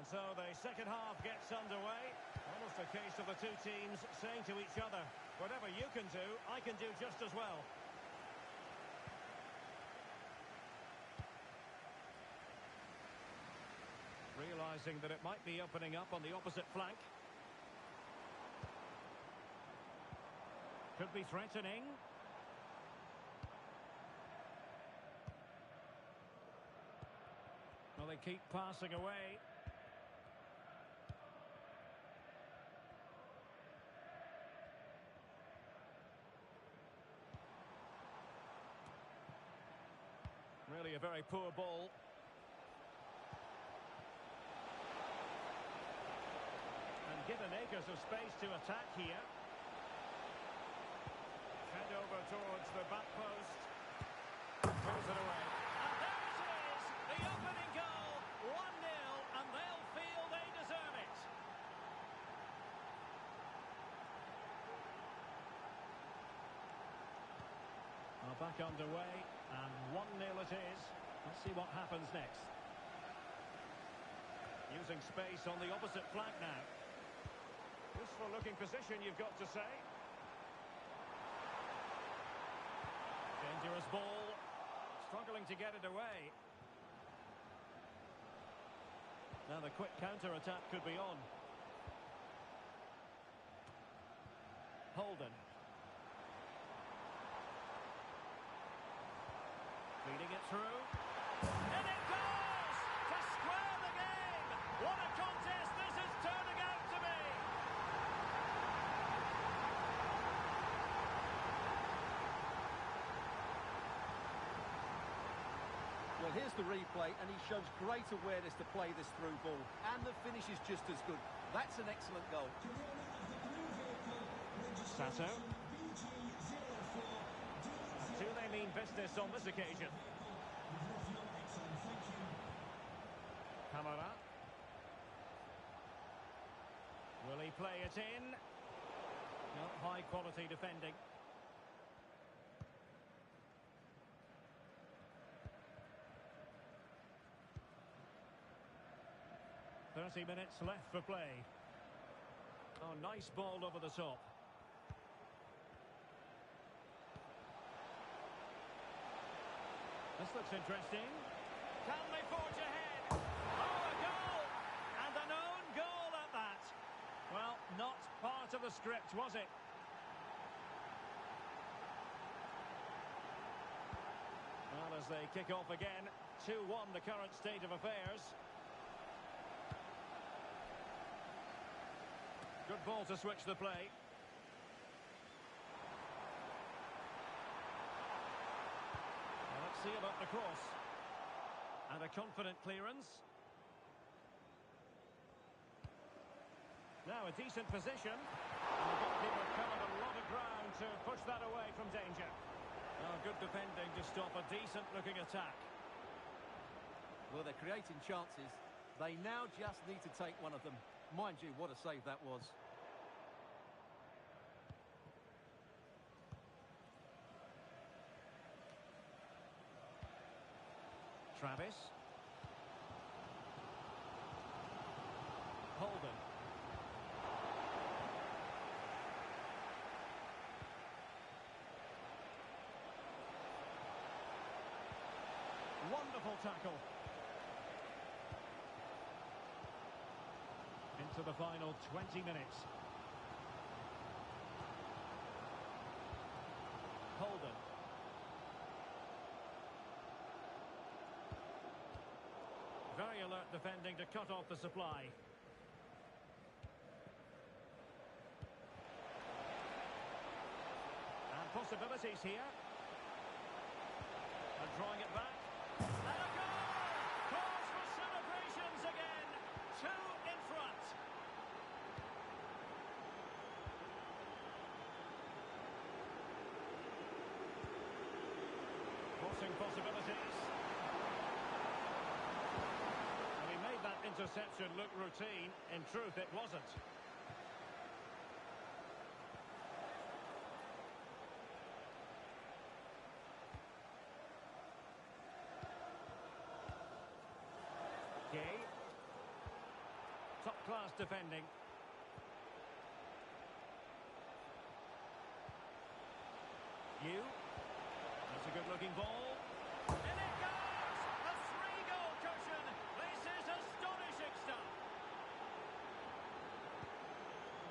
And so the second half gets underway. Almost a case of the two teams saying to each other, whatever you can do, I can do just as well. Realising that it might be opening up on the opposite flank. Could be threatening. Well, they keep passing away. Really a very poor ball. And given acres of space to attack here. Head over towards the back post. Throws it away. And there it is! The opening goal! 1-0, and they'll feel they deserve it. Well, back underway, and 1-0 it is. Let's see what happens next. Using space on the opposite flank now. Useful looking position, you've got to say. Dangerous ball. Struggling to get it away. Now the quick counter-attack could be on. Holden. Feeding it through. And it goes! To square the game! What a contest this is turning out to be! Well, here's the replay, and he shows great awareness to play this through ball. And the finish is just as good. That's an excellent goal. Sato. Do they mean business on this occasion? Kamara. Will he play it in? Not high quality defending. .30 minutes left for play. Oh, nice ball over the top. This looks interesting. Can they forge ahead? Oh, a goal! And an own goal at that. Well, not part of the script, was it? Well, as they kick off again, 2-1 the current state of affairs. Good ball to switch the play. Well, let's see about the cross. And a confident clearance. Now a decent position. And the goalkeeper covered a lot of ground to push that away from danger. Oh, good defending to stop a decent-looking attack. Well, they're creating chances. They now just need to take one of them. Mind you, what a save that was. Travis. Holden. Wonderful tackle. Into the final 20 minutes. Holden. Very alert defending to cut off the supply. And possibilities here. And drawing it back. And a goal! Calls for celebrations again. 2 in front. Crossing possibilities. And he made that interception look routine. In truth, it wasn't. Gay. first-class defending. That's a good-looking ball. And it goes! A three-goal cushion! This is astonishing stuff!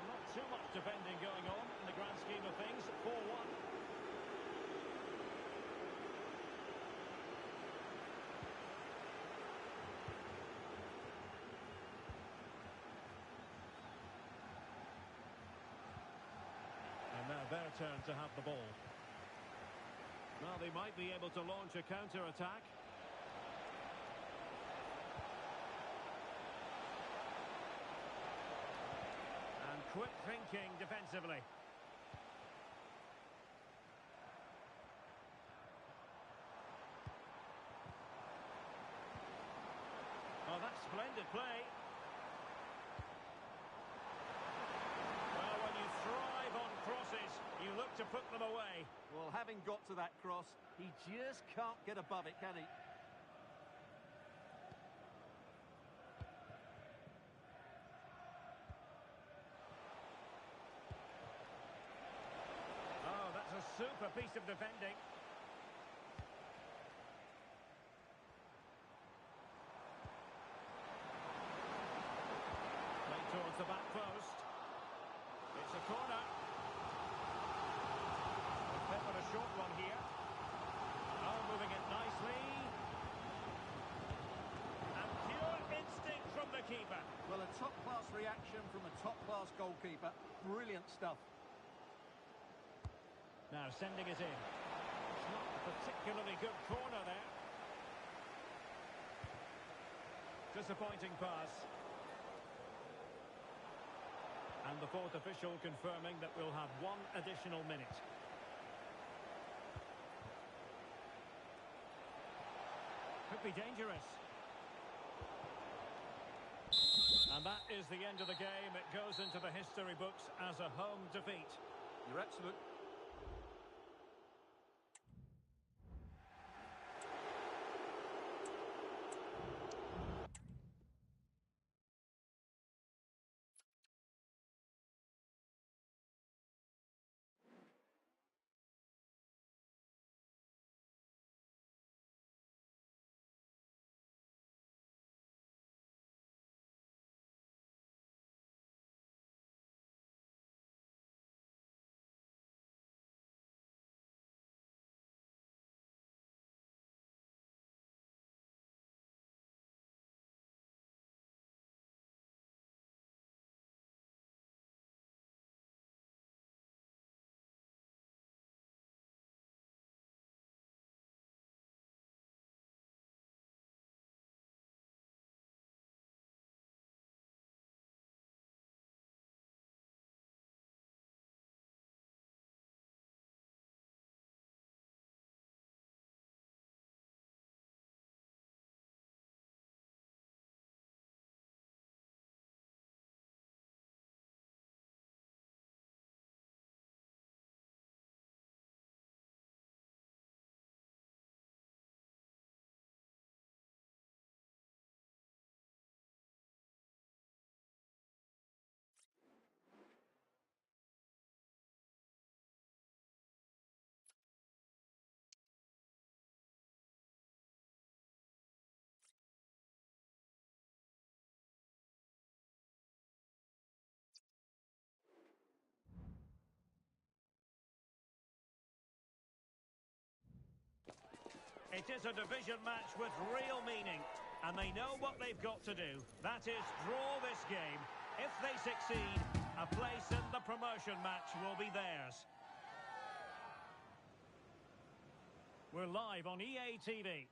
Not too much defending going on in the grand scheme of things. 4-1. And now their turn to have the ball. Well, they might be able to launch a counter-attack. And quick thinking defensively. Oh, that's splendid play. Well, when you thrive on crosses, you look to put them away. Well, having got to that cross, he just can't get above it, can he? Oh, that's a super piece of defending. Played towards the back post. It's a corner. Bit of a short one here. Oh, moving it nicely. And pure instinct from the keeper. Well, a top-class reaction from a top-class goalkeeper. Brilliant stuff. Now sending it in. It's not a particularly good corner there. Disappointing pass. And the fourth official confirming that we'll have one additional minute. Could be dangerous. And that is the end of the game. It goes into the history books as a home defeat. You're absolute. It is a division match with real meaning, and they know what they've got to do. That is, draw this game. If they succeed, a place in the promotion match will be theirs. We're live on EA TV.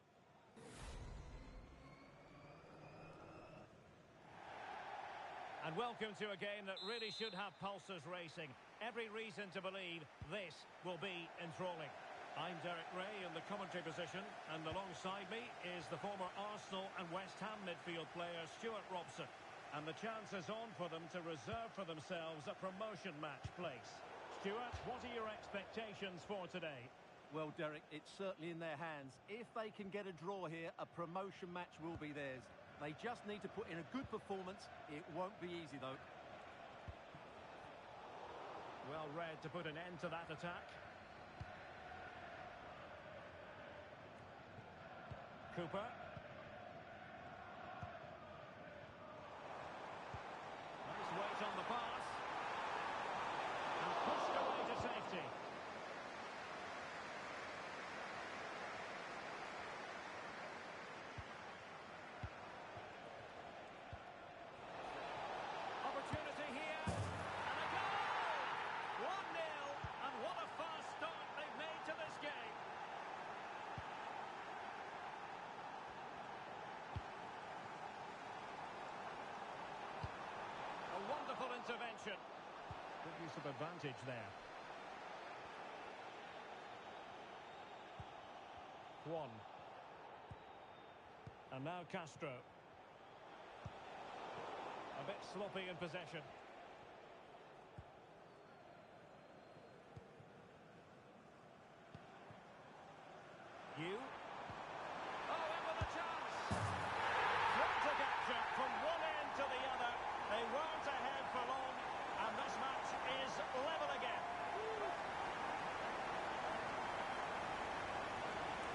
And welcome to a game that really should have pulses racing. Every reason to believe this will be enthralling. I'm Derek Ray in the commentary position, and alongside me is the former Arsenal and West Ham midfield player Stuart Robson. And the chance is on for them to reserve for themselves a promotion match place. Stuart, what are your expectations for today? Well, Derek, it's certainly in their hands. If they can get a draw here, a promotion match will be theirs. They just need to put in a good performance. It won't be easy, though. Well read to put an end to that attack. Cooper. Nice weight on the pass. And pushed away to safety. Opportunity here. And a goal! 1-0. And what a fast start they've made to this game. A wonderful intervention. Good use of advantage there. Juan. And now Castro. A bit sloppy in possession. You. Oh, in with a chance. Frantic action from one end to the other. They weren't ahead for long, and this match is level again.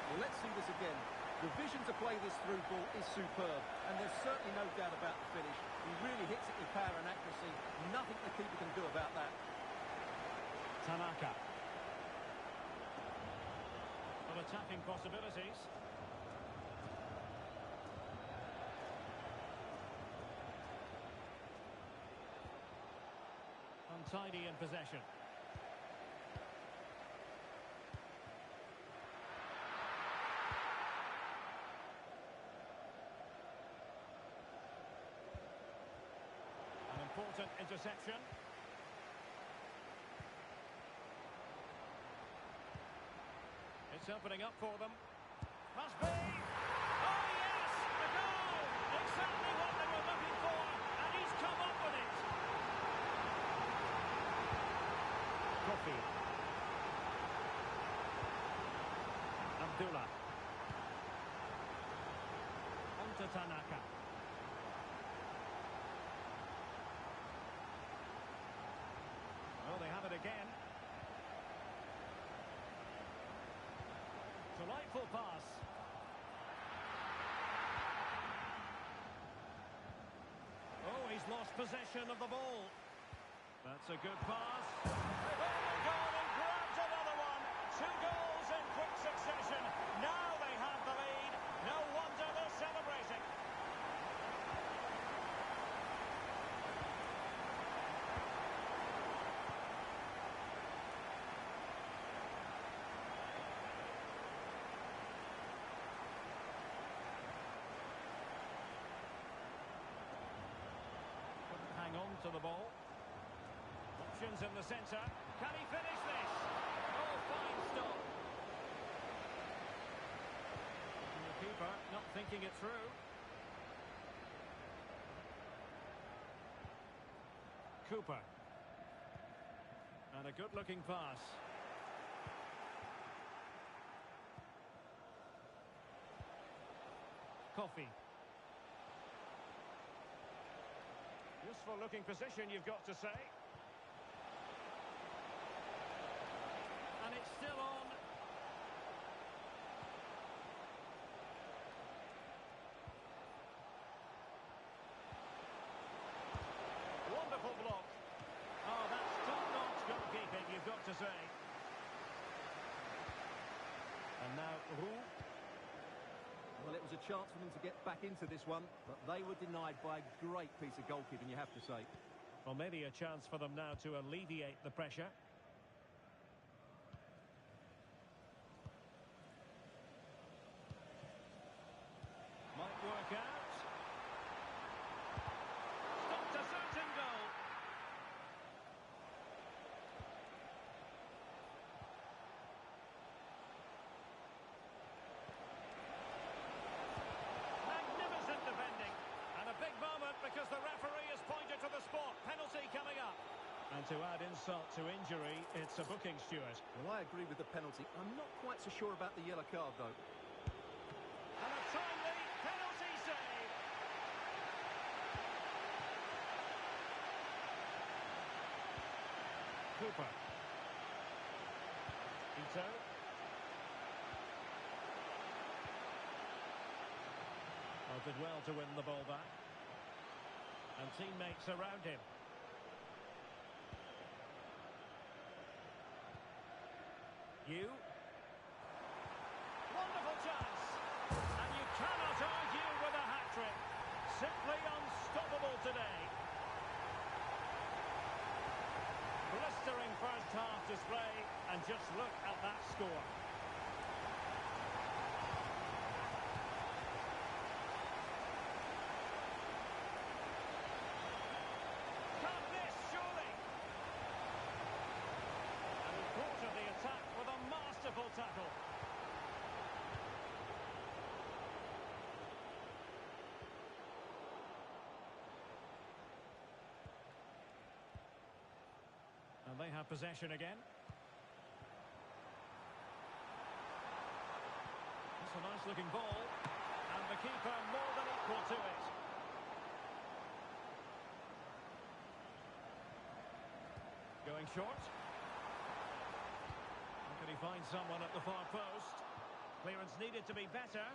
Well, let's see this again. The vision to play this through ball is superb, and there's certainly no doubt about the finish. He really hits it with power and accuracy. Nothing the keeper can do about that. Tanaka. Well, attacking possibilities. Untidy in possession. An important interception. It's opening up for them. Must be! Oh, yes! The goal! Exactly what they were looking for, and he's come up with it. Coffee. Abdullah. On to Tanaka. Well, they have it again. Delightful pass. Oh, he's lost possession of the ball. That's a good pass. They've gone and grabbed another one. 2 goals in quick succession. Now they have the lead. No wonder they're celebrating. Hang on to the ball. Options in the centre. Can he finish this? Oh, fine stop. And the keeper not thinking it through. Cooper. And a good-looking pass. Coffee. Useful looking position, you've got to say. And it's still on. Wonderful block. Oh, that's top-notch goalkeeping, you've got to say. And now Roux. Well, it was a chance for them to get back into this one, but they were denied by a great piece of goalkeeping, you have to say. Well, maybe a chance for them now to alleviate the pressure. Might work out. Stopped a certain goal. Magnificent defending. And a big moment because the referee has pointed to the spot. Penalty coming up. And to add insult to injury, it's a booking, Stuart. Well, I agree with the penalty. I'm not quite so sure about the yellow card, though. And a timely penalty save. Cooper. Ito. Well, did well to win the ball back. And teammates around him. Wonderful chance. And you cannot argue with a hat-trick. Simply unstoppable today. Blistering first half display, and just look at that score. Can't miss, surely. And he quartered the attack with a masterful tackle. And they have possession again. It's a nice looking ball. And the keeper more than equal to it. Going short. Can he find someone at the far post? Clearance needed to be better.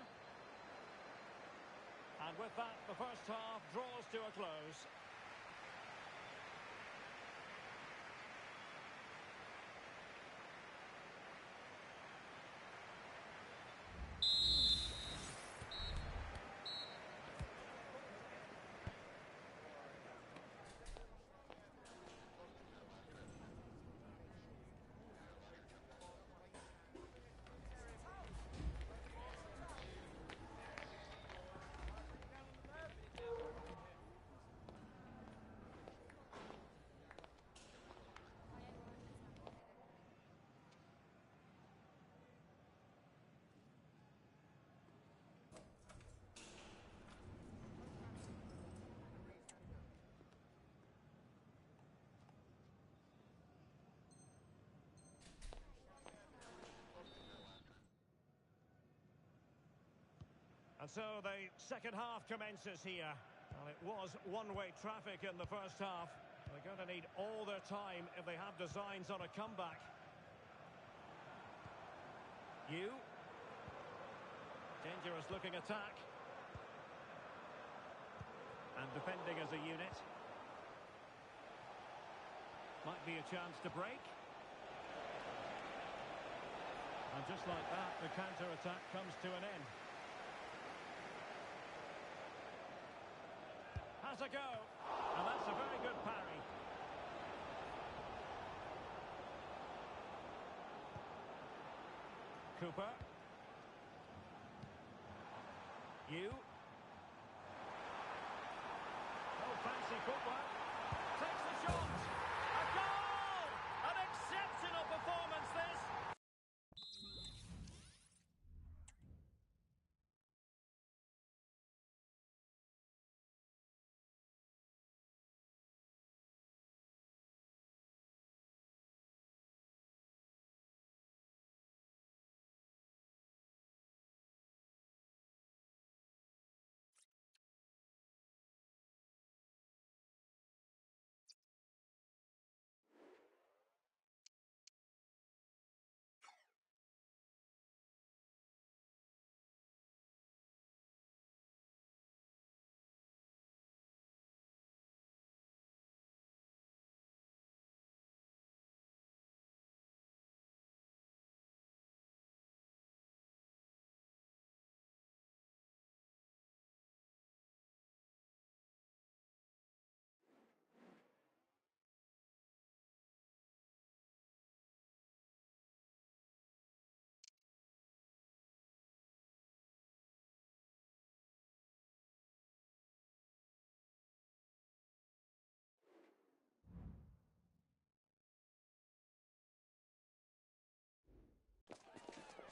And with that, the first half draws to a close. And so the second half commences here. Well, it was one-way traffic in the first half. They're going to need all their time if they have designs on a comeback. Dangerous looking attack. And defending as a unit. Might be a chance to break. And just like that, the counter-attack comes to an end. Has a go, and that's a very good parry. Cooper. Oh, fancy footwork. Takes the shot. A goal! An exceptional performance, this.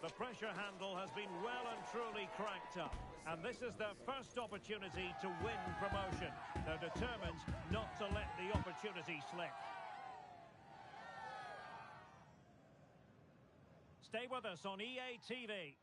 The pressure handle has been well and truly cranked up. And this is their first opportunity to win promotion. They're determined not to let the opportunity slip. Stay with us on EA TV.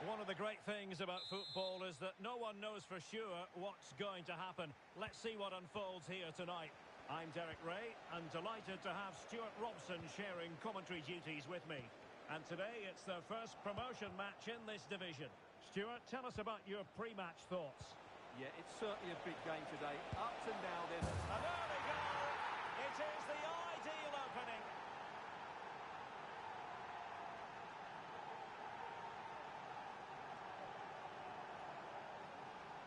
One of the great things about football is that no one knows for sure what's going to happen. Let's see what unfolds here tonight. I'm Derek Ray, and delighted to have Stuart Robson sharing commentary duties with me. And today it's their first promotion match in this division. Stuart, tell us about your pre-match thoughts. Yeah, it's certainly a big game today. Up to now, there's... And there they go! It is the ideal opening.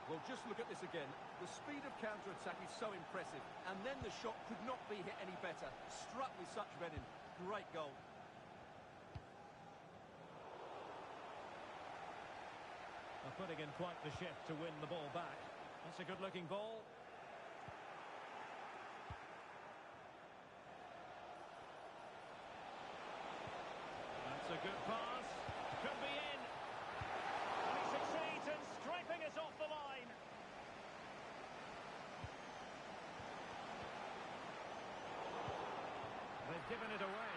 Well, just look at this again. The speed of counter-attack is so impressive. And then the shot could not be hit any better. Struck with such venom. Great goal. They're putting in quite the shift to win the ball back. That's a good-looking ball. That's a good pass. Could be in. And he succeeds in scraping it off the line. They've given it away.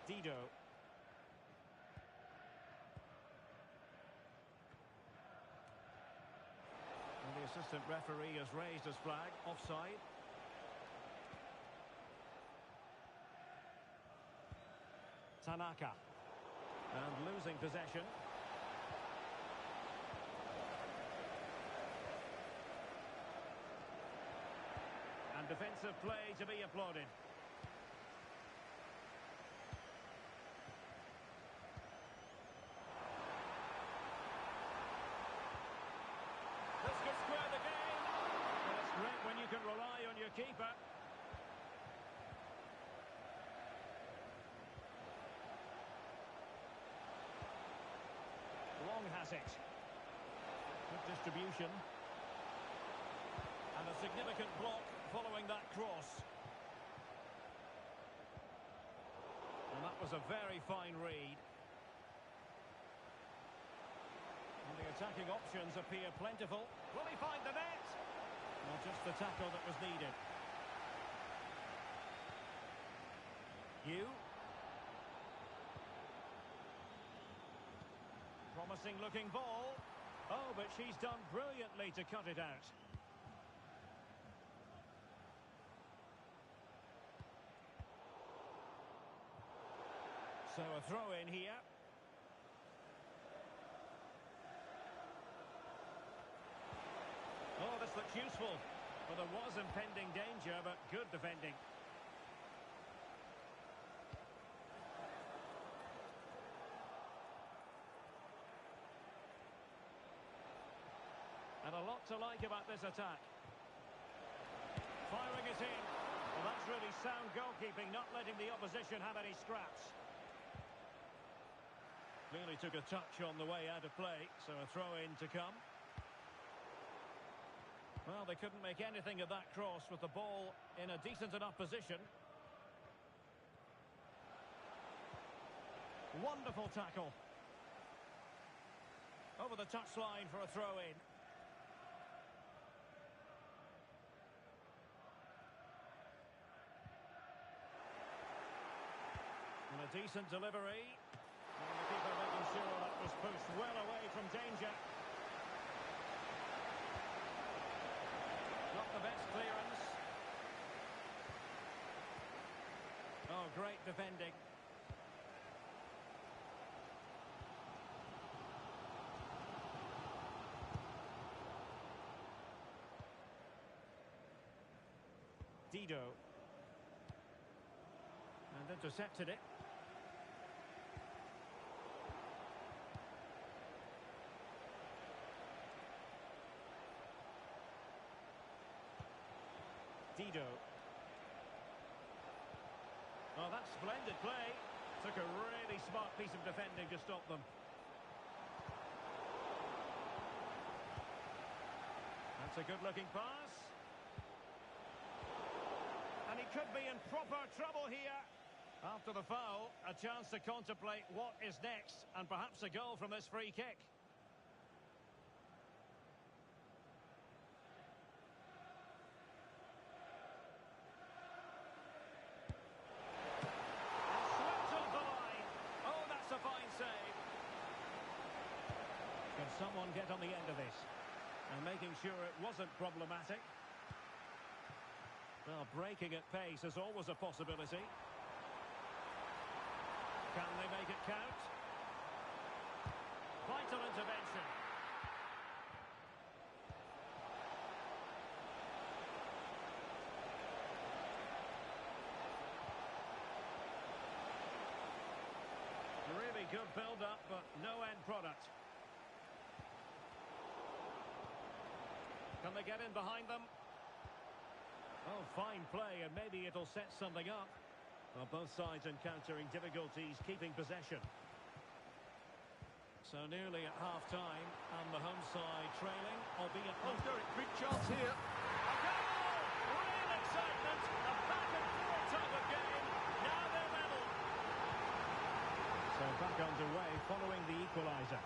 Dido. And the assistant referee has raised his flag. Offside. Tanaka. And losing possession. And defensive play to be applauded. This could square the game. And it's great when you can rely on your keeper. Long has it. Good distribution. And a significant block following that cross. And that was a very fine read. And the attacking options appear plentiful. Will he find the net? Well, just the tackle that was needed. You. Promising looking ball. Oh, but she's done brilliantly to cut it out. So a throw in here. Oh, this looks useful. Well, there was impending danger, but good defending. And a lot to like about this attack. Firing it in. Well, that's really sound goalkeeping, not letting the opposition have any scraps. Clearly took a touch on the way out of play, so a throw-in to come. Well, they couldn't make anything of that cross with the ball in a decent enough position. Wonderful tackle. Over the touchline for a throw-in. And a decent delivery. And the keeper making sure that was pushed well away from danger. Not the best clearance. Oh, great defending. Dido. And intercepted it. Dido. Oh, that's splendid play. Took a really smart piece of defending to stop them. That's a good-looking pass. And he could be in proper trouble here. After the foul, a chance to contemplate what is next, and perhaps a goal from this free kick. someone get on the end of this? And making sure it wasn't problematic. Well, breaking at pace is always a possibility. Can they make it count? Vital intervention. Really good build-up, but no end product. Can they get in behind them? Oh, fine play, and maybe it'll set something up. Well, both sides encountering difficulties keeping possession. So nearly at half-time, and the home side trailing, albeit... Oh, Derek, big chance here. A goal! Real excitement, a back-and-forth type of game. Now they're level. So back underway following the equaliser.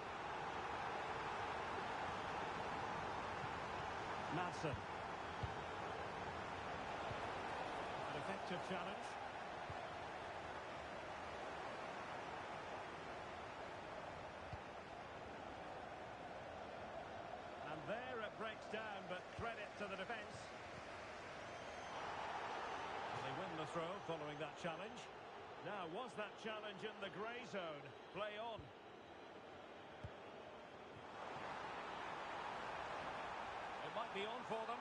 Madsen. An effective challenge. And there it breaks down, but credit to the defence. They win the throw following that challenge. Now, was that challenge in the grey zone? Play on. It might be on for them.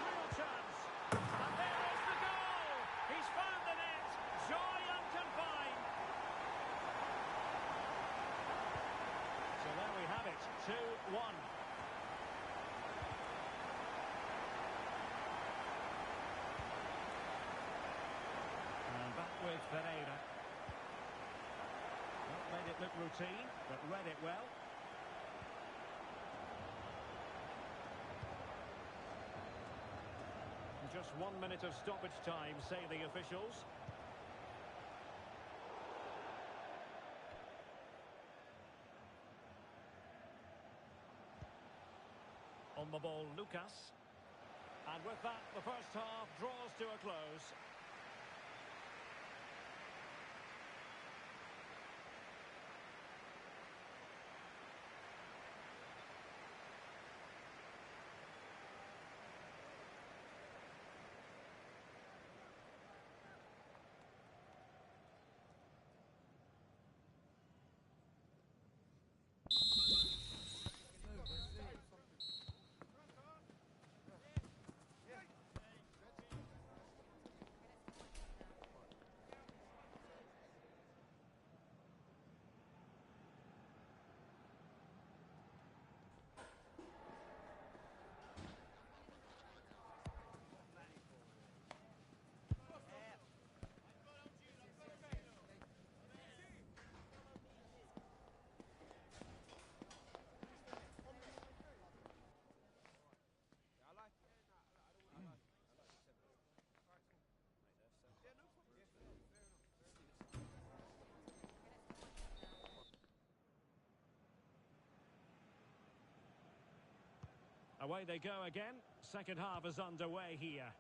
Real chance. And there is the goal! He's found the net. Joy unconfined. So there we have it. 2-1. And back with Pereira. Not made it look routine, but read it well. Just 1 minute of stoppage time, say the officials. On the ball, Lucas. And with that, the first half draws to a close. Away they go again. Second half is underway here.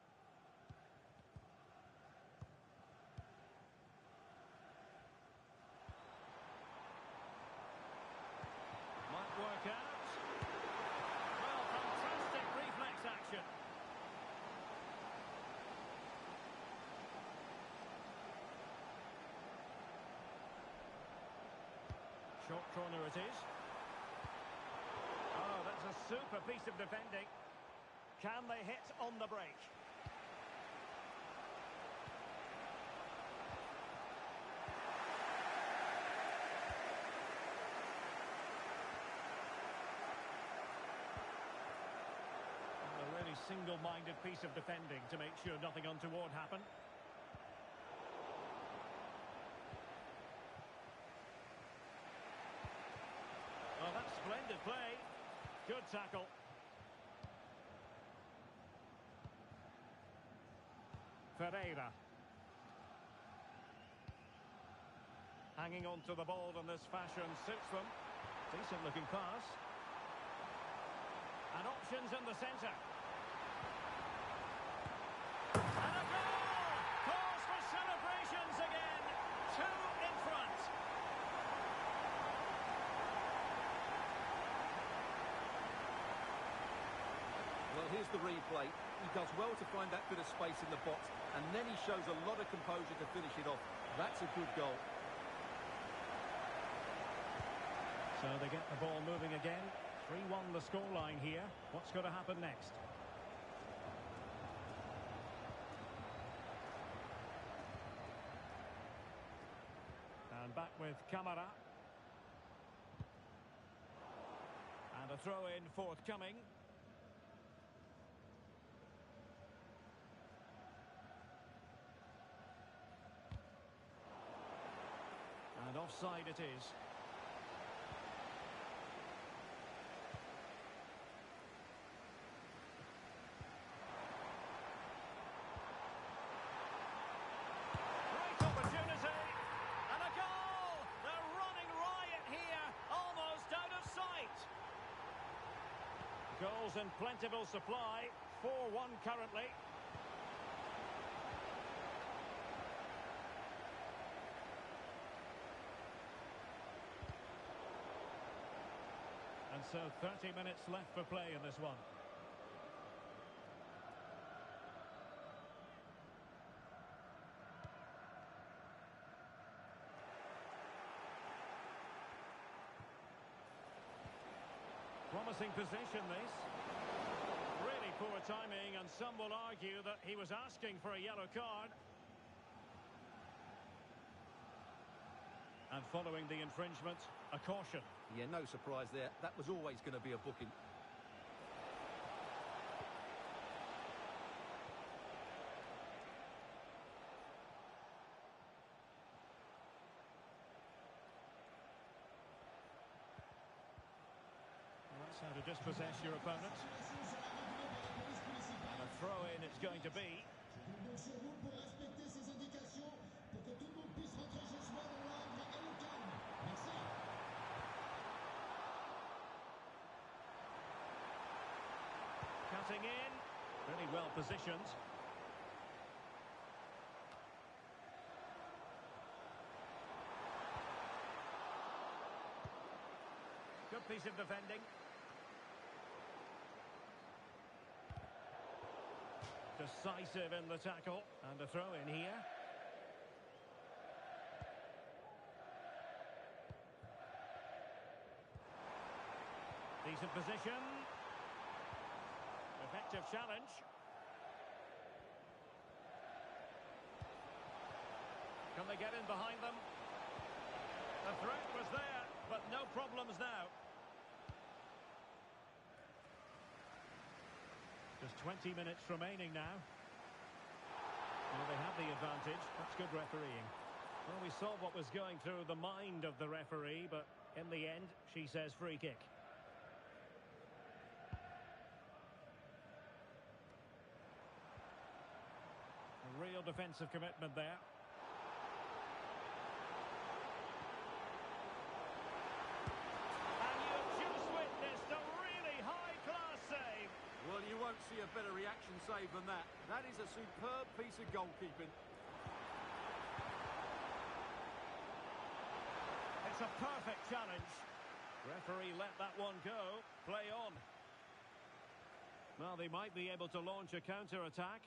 Might work out. Well, fantastic reflex action. Short corner it is. Oh, that's a super piece of defending. Can they hit on the break? A really single-minded piece of defending to make sure nothing untoward happened. Oh, that's splendid play. Good tackle. Pereira. Hanging on to the ball in this fashion suits them. Decent looking pass. And options in the centre. And a goal! Calls for celebrations again. 2 in front. the replay. He does well to find that bit of space in the box, and then he shows a lot of composure to finish it off. That's a good goal. So they get the ball moving again. 3-1 the scoreline here. What's going to happen next? And back with Camara. And a throw-in forthcoming. And offside it is. Great opportunity. And a goal! They're running riot here. Almost out of sight. Goals in plentiful supply. 4-1 currently. And so 30 minutes left for play in this one. Promising position this. Really poor timing, and some will argue that he was asking for a yellow card. And following the infringement, a caution. Yeah, no surprise there. That was always going to be a booking. That's how to dispossess your opponent. And a throw-in it's going to be. Cutting in, really well positioned. Good piece of defending. Decisive in the tackle, and a throw in here. Decent position. Effective challenge. Can they get in behind them? The threat was there, but no problems now. Just 20 minutes remaining now. Well, they have the advantage. That's good refereeing. Well, we saw what was going through the mind of the referee, but in the end, she says free kick. A real defensive commitment there. And you've just witnessed a really high-class save. Well, you won't see a better reaction save than that. That is a superb piece of goalkeeping. It's a perfect challenge. Referee let that one go. Play on. Well, they might be able to launch a counter-attack.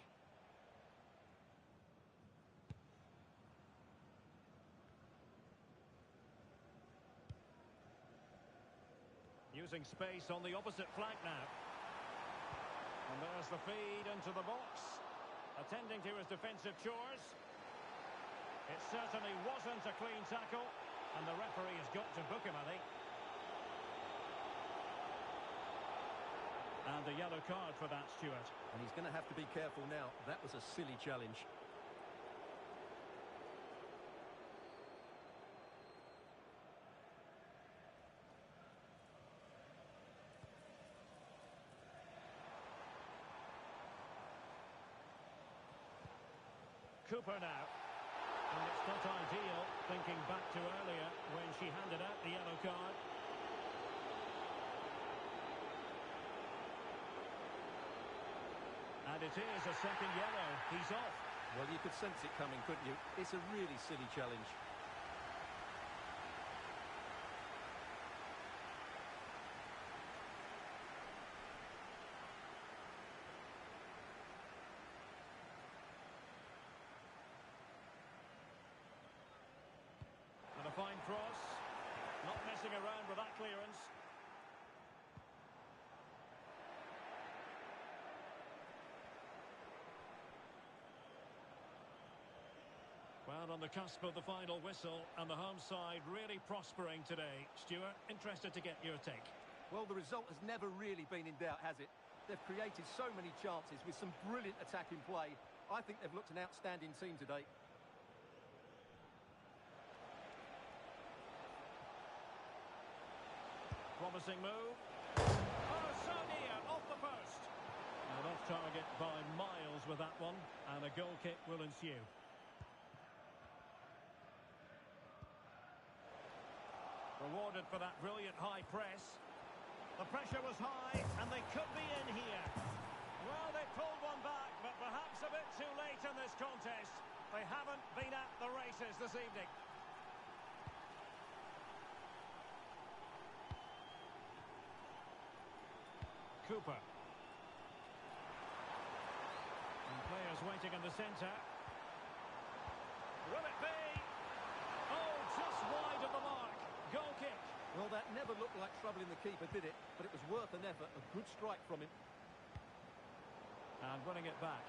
Using space on the opposite flank now. And there's the feed into the box. Attending to his defensive chores. It certainly wasn't a clean tackle. And the referee has got to book him, I think. And a yellow card for that, Stuart. And he's going to have to be careful now. That was a silly challenge. Cooper now. And it's not ideal, thinking back to earlier when she handed out the yellow card. And it is a second yellow. He's off. Well, you could sense it coming, couldn't you? It's a really silly challenge. messing around with that clearance. Well, on the cusp of the final whistle, and the home side really prospering today. Stuart, interested to get your take. Well, the result has never really been in doubt, has it? They've created so many chances with some brilliant attacking play. I think they've looked an outstanding team today. Promising move. Oh, so near, off the post. And off target by miles with that one, and a goal kick will ensue. Rewarded for that brilliant high press. The pressure was high, and they could be in here. Well, they pulled one back, but perhaps a bit too late in this contest. They haven't been at the races this evening. Cooper. And players waiting in the centre. Will it be? Oh, just wide of the mark. Goal kick. Well, that never looked like troubling the keeper, did it? But it was worth an effort. A good strike from him. And winning it back.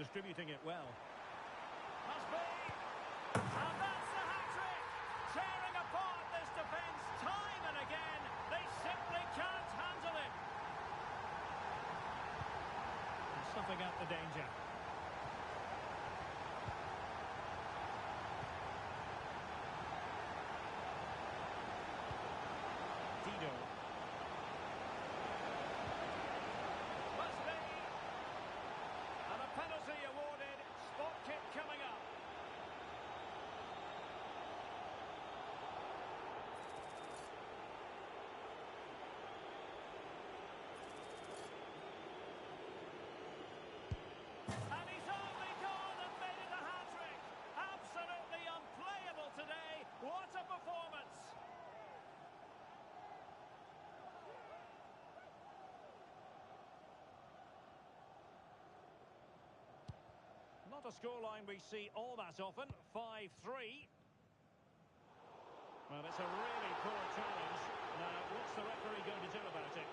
Distributing it well. Must be. And that's the hat-trick. Tearing apart this defence time and again. They simply can't handle it. And snuffing out the danger. Must be. And a penalty awarded. Spot kick coming up. And he's only gone and made it a hat-trick. Absolutely unplayable today. What a performance. Not a scoreline we see all that often. 5-3. Well, it's a really poor challenge. Now, what's the referee going to do about it?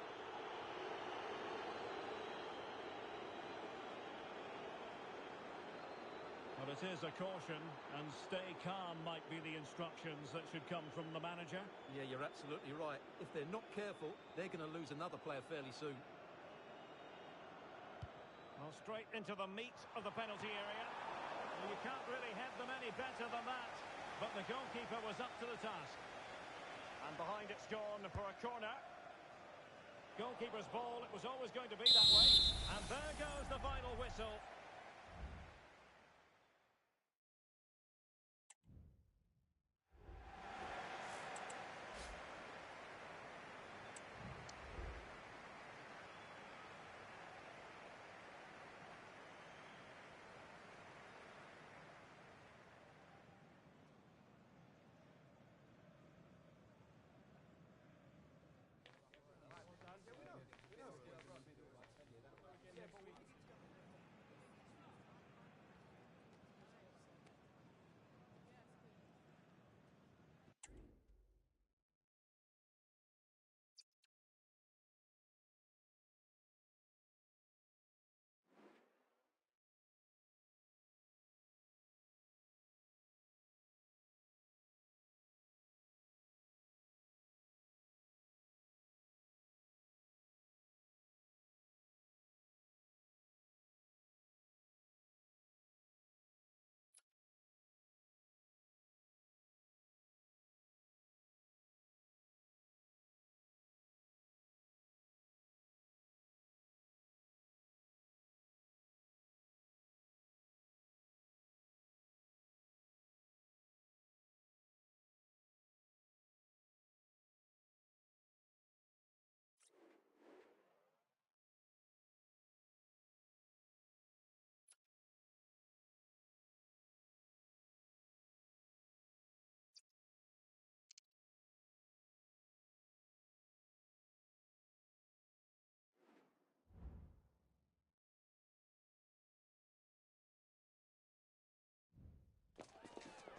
Well, it is a caution, and stay calm might be the instructions that should come from the manager. Yeah, you're absolutely right. If they're not careful, they're going to lose another player fairly soon. Well, straight into the meat of the penalty area. Well, you can't really head them any better than that. But the goalkeeper was up to the task. And behind it's gone for a corner. Goalkeeper's ball, it was always going to be that way. And there goes the final whistle.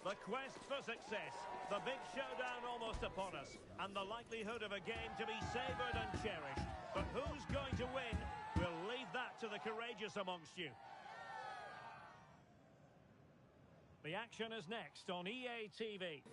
The quest for success, the big showdown almost upon us, and the likelihood of a game to be savoured and cherished. But who's going to win? We'll leave that to the courageous amongst you. The action is next on EA TV.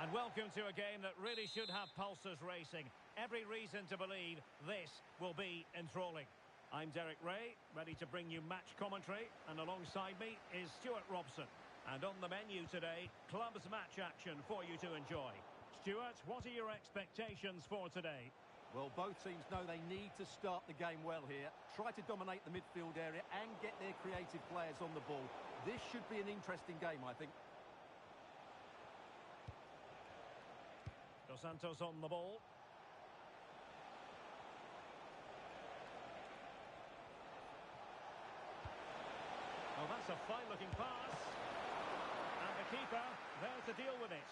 And welcome to a game that really should have pulses racing. Every reason to believe this will be enthralling. I'm Derek Ray, ready to bring you match commentary, and alongside me is Stuart Robson. And on the menu today, clubs match action for you to enjoy. Stuart, what are your expectations for today? Well, both teams know they need to start the game well here. Try to dominate the midfield area and get their creative players on the ball. This should be an interesting game, I think. Dos Santos on the ball. Oh, that's a fine-looking pass. And the keeper there to deal with it.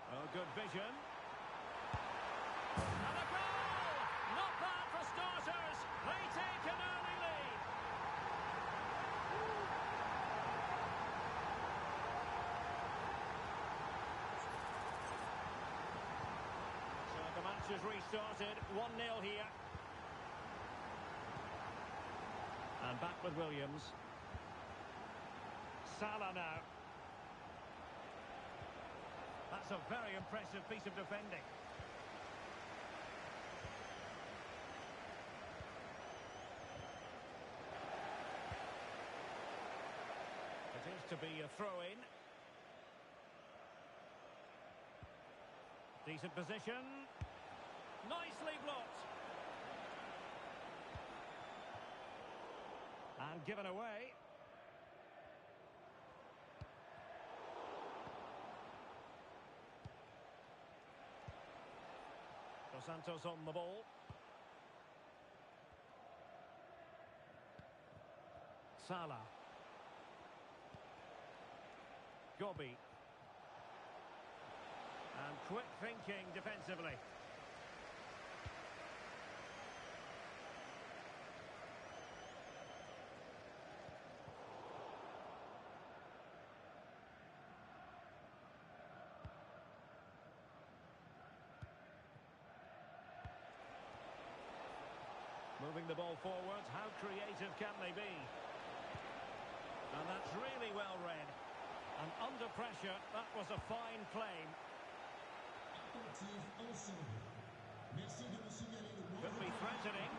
Oh, good vision. And a goal! Not bad for starters. They take an early lead. So the match has restarted. 1-0 here. And back with Williams. Salah now. That's a very impressive piece of defending. It is to be a throw-in. Decent position. Nicely blocked. And given away. Dos Santos on the ball. Salah. Gobi. And quick thinking defensively. Moving the ball forwards, how creative can they be? And that's really well read. And under pressure, that was a fine claim. Could be threatening.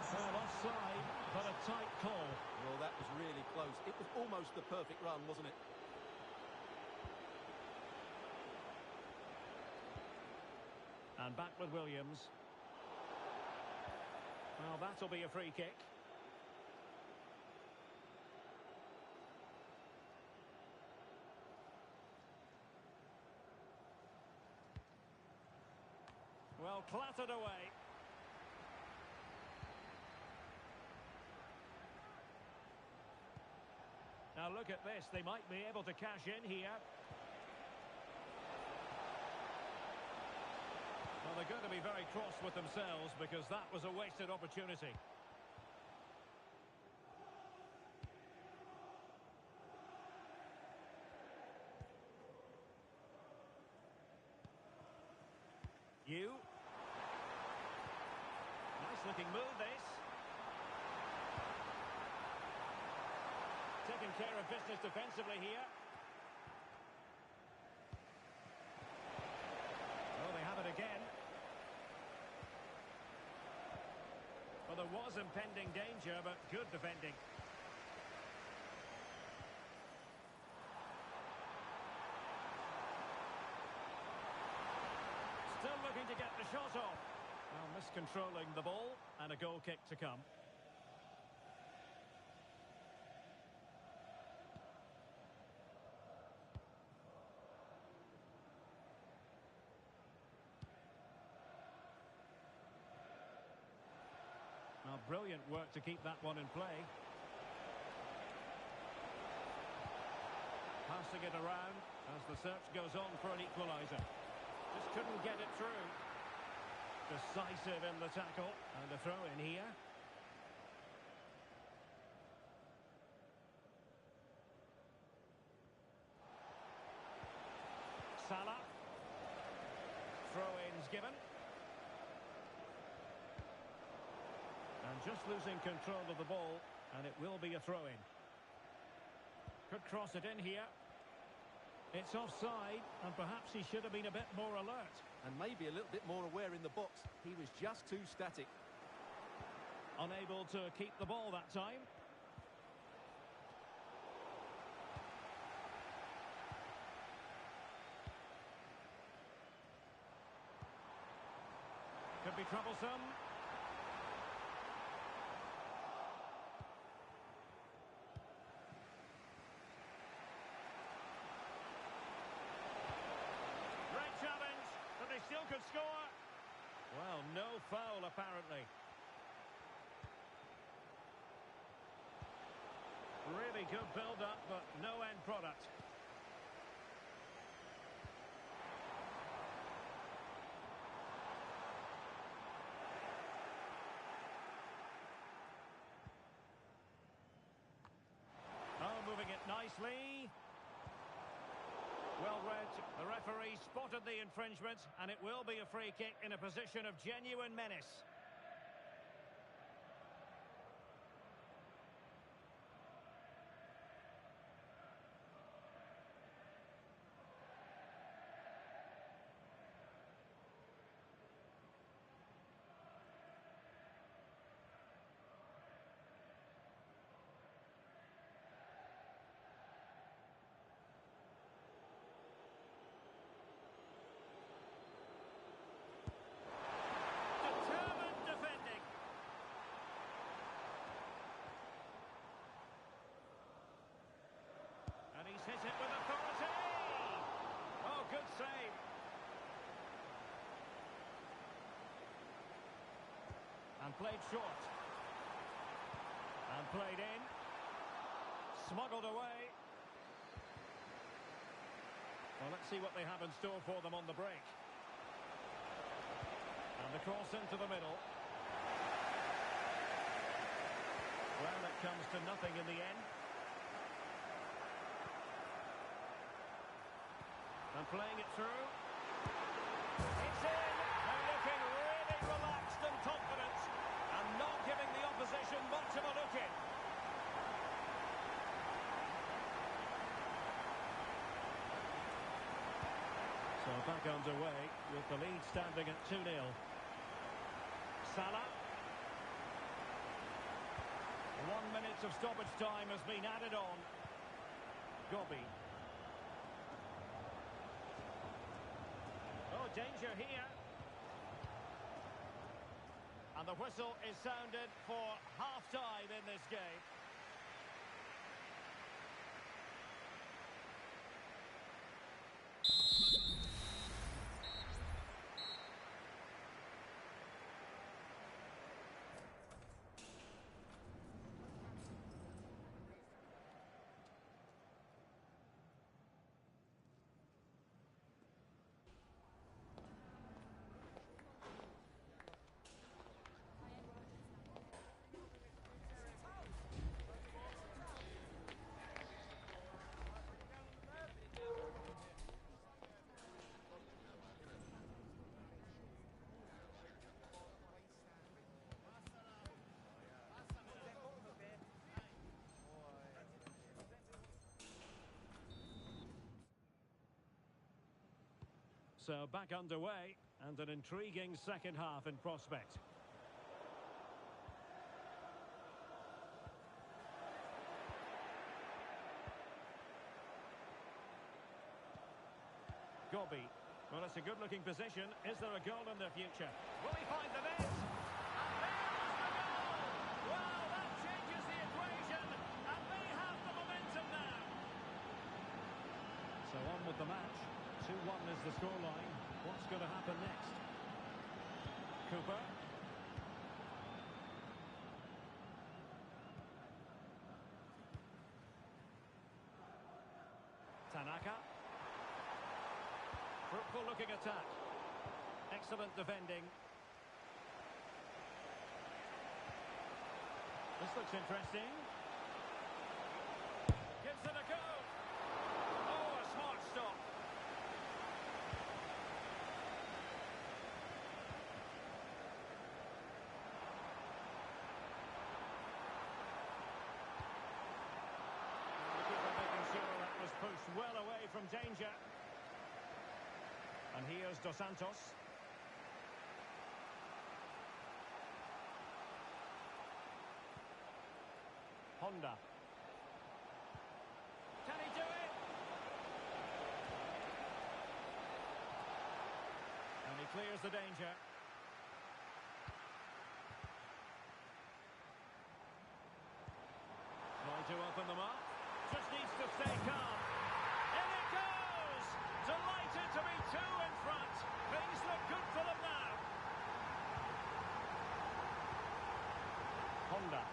Well, offside, but a tight call. Well, that was really close. It was almost the perfect run, wasn't it? And back with Williams. Well, that'll be a free kick. Well, clattered away. Now look at this. They might be able to cash in here. Well, they're going to be very cross with themselves because that was a wasted opportunity. Nice looking move, this. Taking care of business defensively here. Oh, they have it again. Well, there was impending danger, but good defending. Still looking to get the shot off. Well, miscontrolling the ball, and a goal kick to come. Now, brilliant work to keep that one in play. Passing it around as the search goes on for an equaliser. Just couldn't get it through. Decisive in the tackle. And a throw in here. Salah. Throw-ins given. And just losing control of the ball, and it will be a throw-in. Could cross it in here. It's offside, and perhaps he should have been a bit more alert. And maybe a little bit more aware in the box. He was just too static. Unable to keep the ball that time. Could be troublesome. Great challenge, but they still could score. Well, no foul apparently. Really good build-up, but no end product. Moving it nicely. Well read. The referee spotted the infringement, and it will be a free kick in a position of genuine menace. Hit it with authority. Oh, good save. And played short. And played in. Smuggled away. Well, let's see what they have in store for them on the break. And the cross into the middle. Well, it comes to nothing in the end. And playing it through. It's in. They're looking really relaxed and confident. And not giving the opposition much of a look in. So back underway with the lead standing at 2-0. Salah. 1 minute of stoppage time has been added on. Gobby. Danger here. And the whistle is sounded for half-time in this game. So back underway, and an intriguing second half in prospect. Gobby. Well, it's a good-looking position. Is there a goal in the future? Will he find the net? And there's the goal! Well, that changes the equation, and they have the momentum now. So on with the match. 2-1 is the scoreline. What's going to happen next? Cooper. Tanaka. Fruitful looking attack. Excellent defending. looks interesting. Gives it a go. Oh, a smart stop. The keeper making sure that was pushed well away from danger. And here's Dos Santos. Honda. Can he do it? And he clears the danger. Trying to open them up. Just needs to stay calm. In it goes! Delighted to be two in front. Things look good for them now. Honda.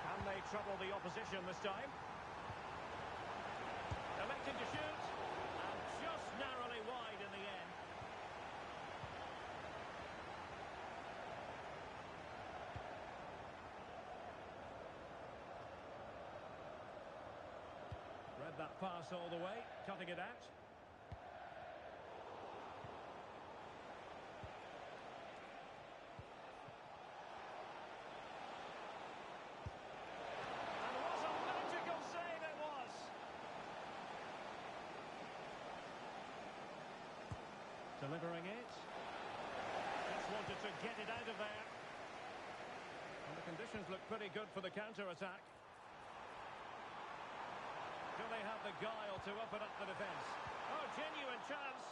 Can they trouble the opposition this time? Electing to shoot. And just narrowly wide in the end. Read that pass all the way. Cutting it out. Delivering it. Just wanted to get it out of there. And the conditions look pretty good for the counter-attack. Do they have the guile to open up the defence? Oh, genuine chance.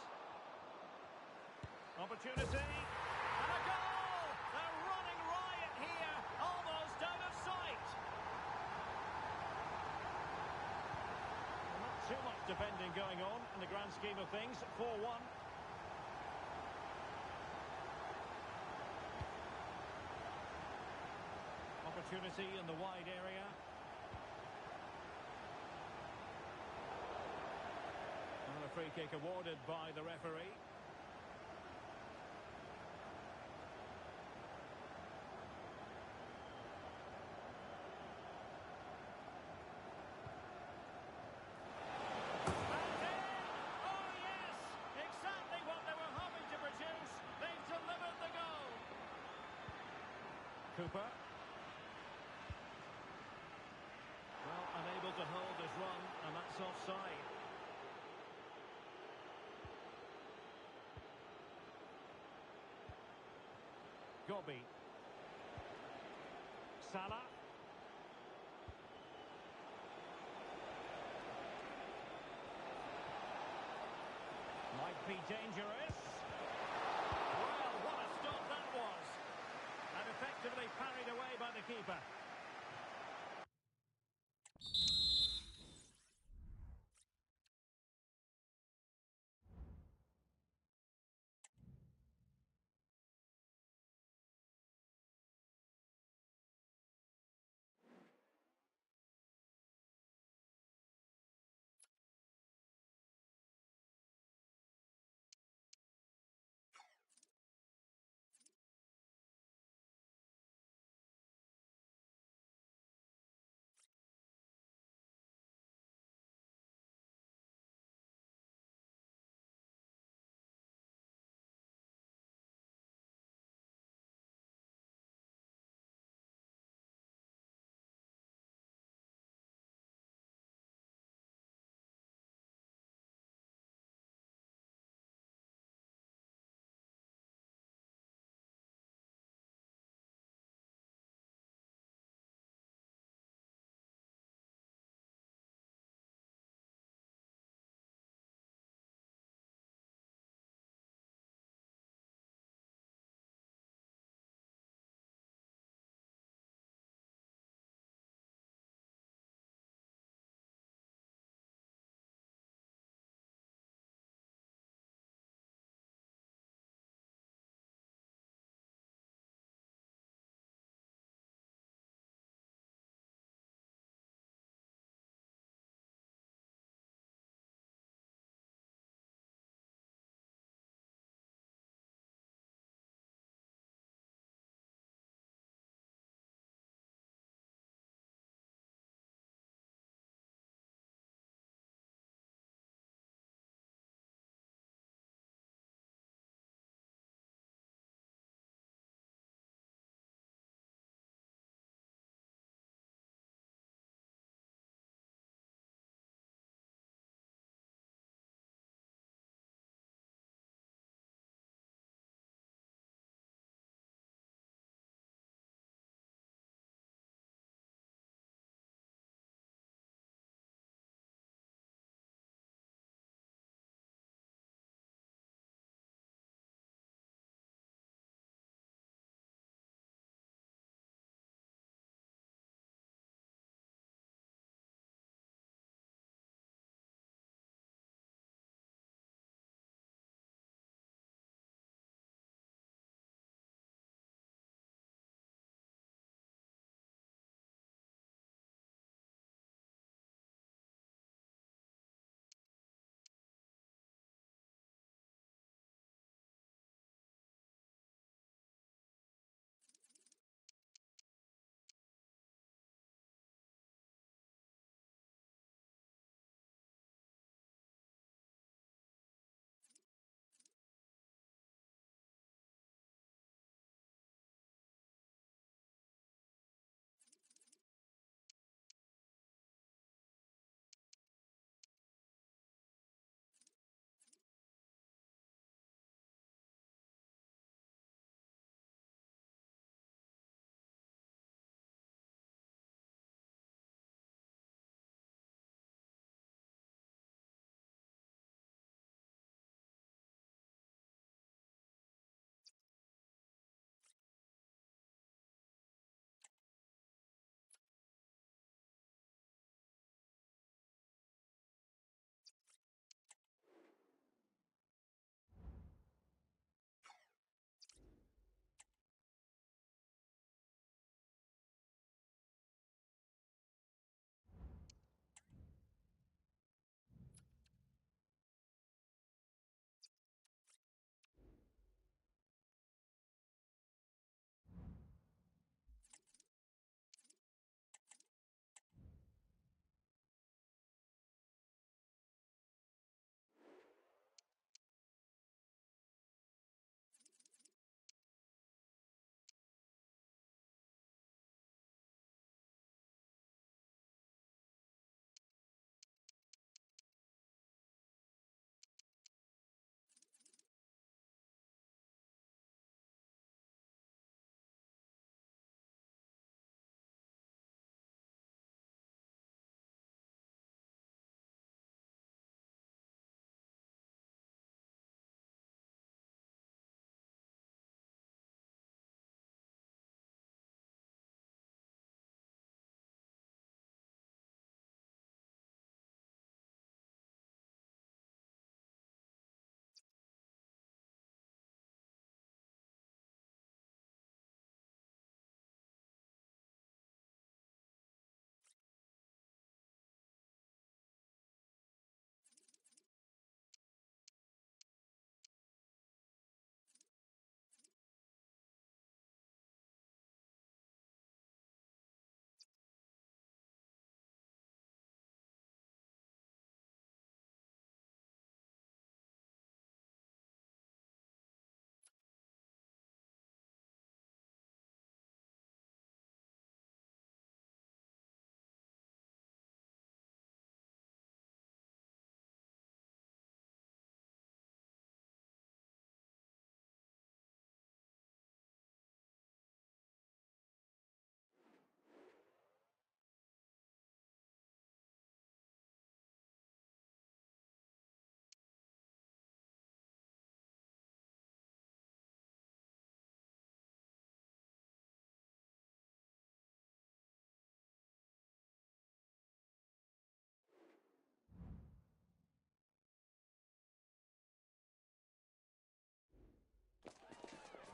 Opportunity. And a goal! They're running riot here. Almost out of sight. Well, not too much defending going on in the grand scheme of things. 4-1. Opportunity in the wide area. And a free kick awarded by the referee. And in! Oh yes! Exactly what they were hoping to produce. They've delivered the goal. Cooper. Unable to hold his run, and that's offside. Gobby. Salah. Might be dangerous. Well, what a stop that was. And effectively parried away by the keeper.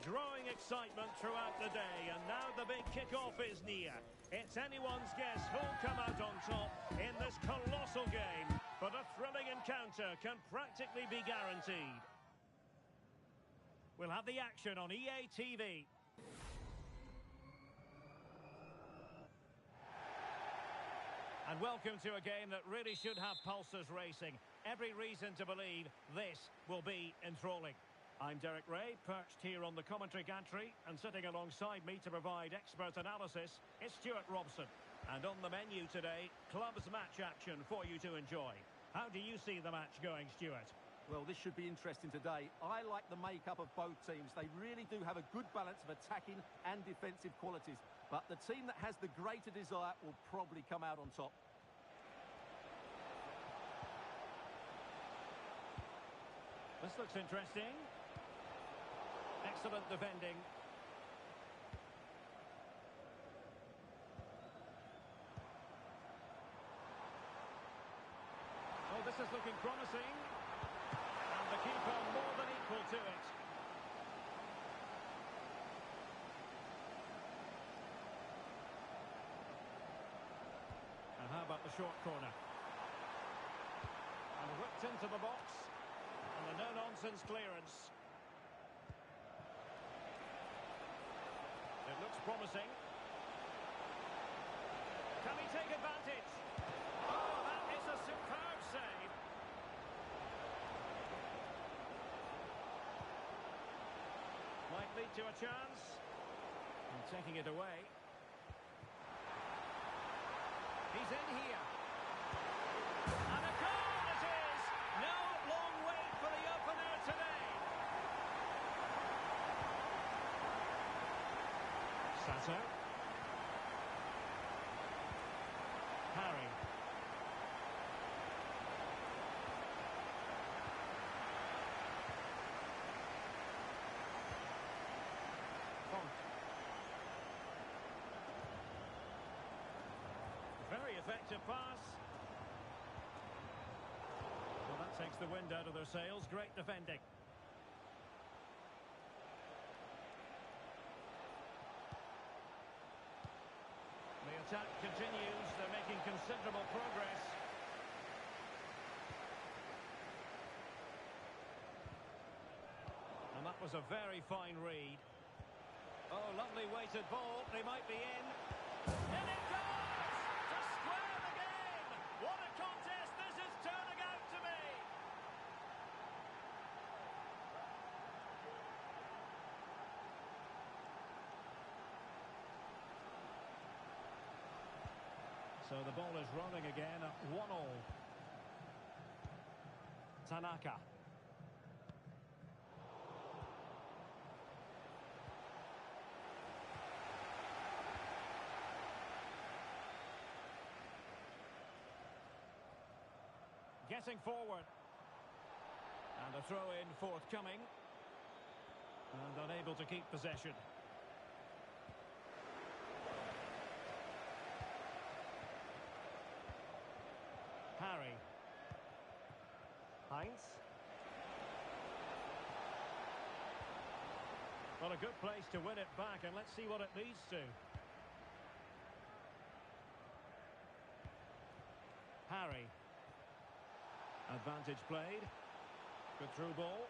Growing excitement throughout the day, and now the big kick-off is near. It's anyone's guess who'll come out on top in this colossal game, but a thrilling encounter can practically be guaranteed. We'll have the action on EA TV. And welcome to a game that really should have pulses racing. Every reason to believe this will be enthralling. I'm Derek Ray, perched here on the commentary gantry, and sitting alongside me to provide expert analysis is Stuart Robson. And on the menu today, clubs match action for you to enjoy. How do you see the match going, Stuart? Well, this should be interesting today. I like the makeup of both teams. They really do have a good balance of attacking and defensive qualities. But the team that has the greater desire will probably come out on top. This looks interesting. Excellent defending. Oh, this is looking promising. And the keeper more than equal to it. And how about the short corner? And whipped into the box. And a no-nonsense clearance. It looks promising. Can he take advantage? Oh, that is a superb save. Might lead to a chance. And taking it away. He's in here. And a goal it is! No long wait for the opener today. Sato. Harry. Font. Very effective pass. Well, that takes the wind out of their sails. Great defending. The attack continues. They're making considerable progress. And that was a very fine read. Oh, lovely weighted ball. They might be in. In it goes! To square the game! What a contest this is turning out to be! So the ball is rolling again at 1-1. Tanaka. Getting forward. And a throw-in forthcoming. And unable to keep possession. Harry. Heinz. Well, a good place to win it back, and let's see what it leads to. Harry. Advantage played. Good through ball.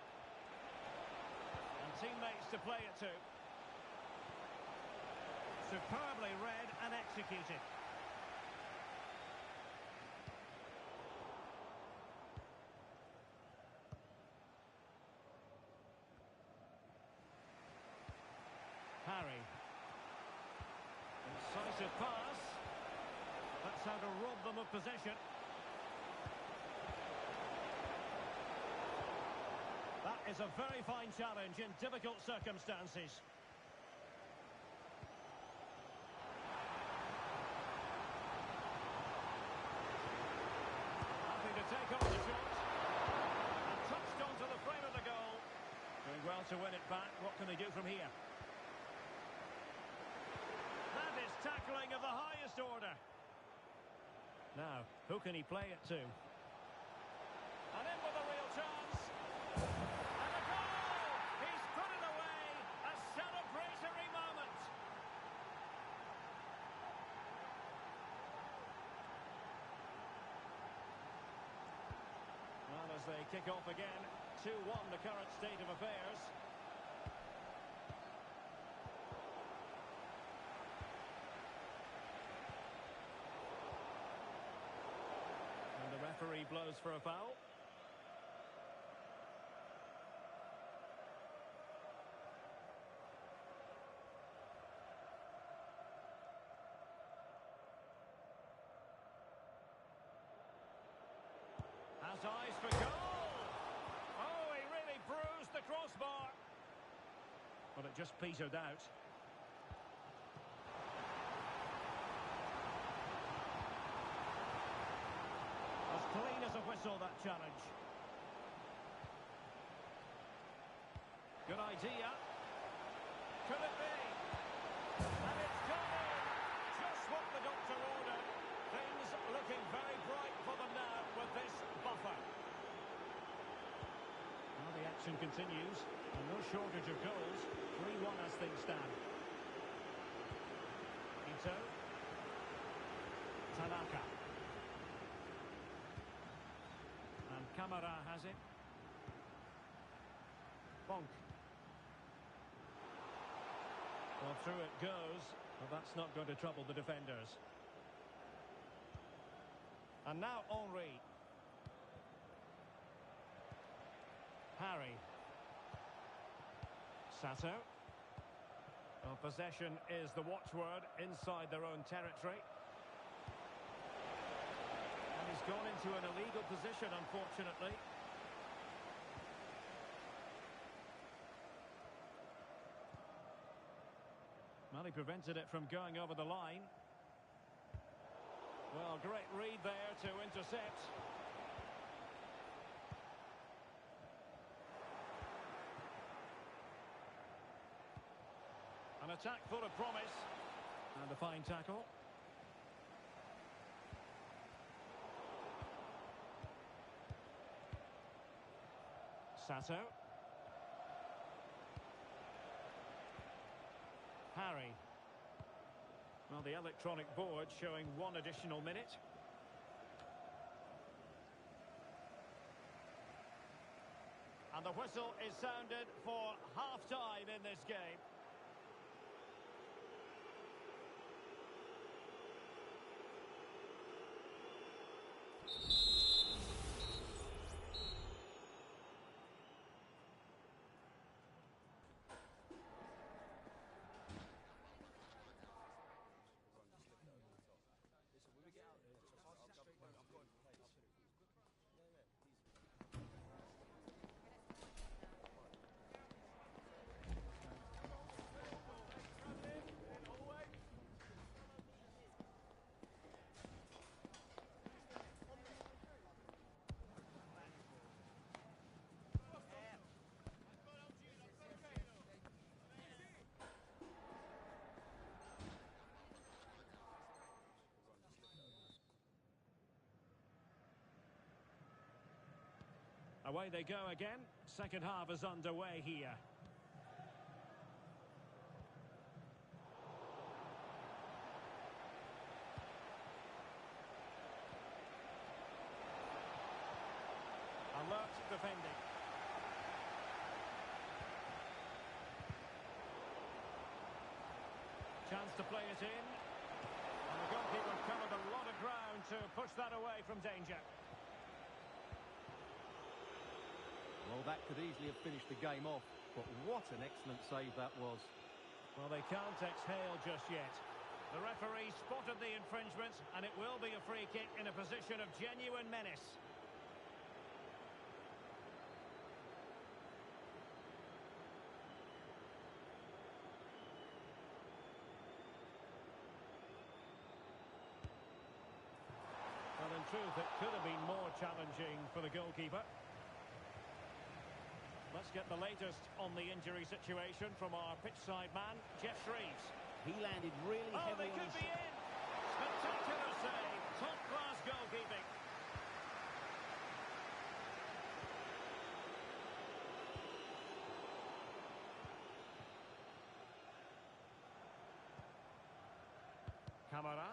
And teammates to play it to. Superbly read and executed. Harry. Incisive pass. That's how to rob them of possession. That is a very fine challenge in difficult circumstances. Happy to take on the shot. And touched onto the frame of the goal. Doing well to win it back. What can they do from here? That is tackling of the highest order. Now, who can he play it to? And in with a real chance. And a goal! He's put it away. A they kick off again. 2-1 the current state of affairs. And the referee blows for a foul. Has eyes for goal! Oh, he really bruised the crossbar. But it just petered out. As clean as a whistle, that challenge. Good idea. Could it be? And it's gone in! Just what the doctor ordered. Things looking very bright for them now with this buffer. Now the action continues, and no shortage of goals. 3-1 as things stand. Ito. Tanaka. And Kamara has it. Bonk. Well, through it goes, but that's not going to trouble the defenders. And now Henry. Harry. Sato. Well, possession is the watchword inside their own territory. And he's gone into an illegal position, unfortunately. Well, he prevented it from going over the line. Well, great read there to intercept. An attack full of promise. And a fine tackle. Sato. Harry. Well, the electronic board showing 1 additional minute. And the whistle is sounded for half-time in this game. Away they go again. Second half is underway here. Alert defending. Chance to play it in. And the goalkeeper covered a lot of ground to push that away from danger. Well, that could easily have finished the game off, but what an excellent save that was. Well, they can't exhale just yet. The referee spotted the infringement, and it will be a free kick in a position of genuine menace. Well, in truth, it could have been more challenging for the goalkeeper. Let's get the latest on the injury situation from our pitchside man, Jeff Shreves. He landed really heavily. They could be in! Spectacular save! Top-class goalkeeping. Kamara.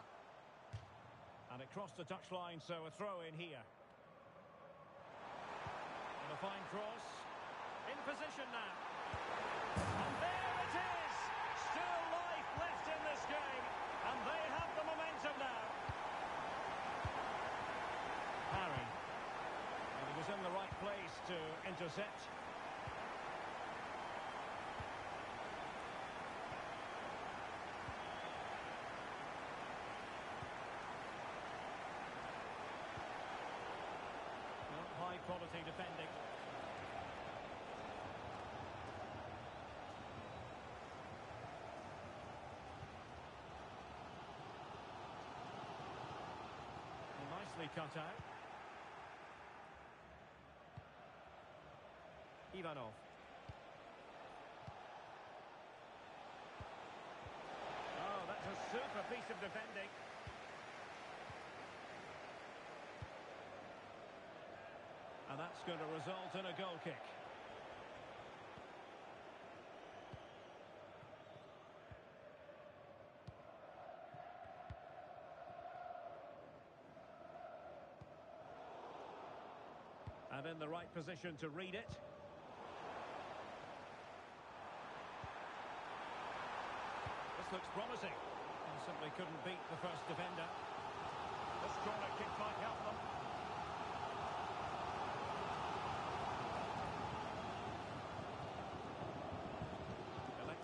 And it crossed the touchline, so a throw in here. a fine cross. In position now. And there it is! Still life left in this game. And they have the momentum now. Harry. And he was in the right place to intercept. High quality defending. Nicely cut out. Ivanov. Oh, that's a super piece of defending. And that's going to result in a goal kick. And in the right position to read it. This looks promising. And simply couldn't beat the first defender. This corner kick might help them.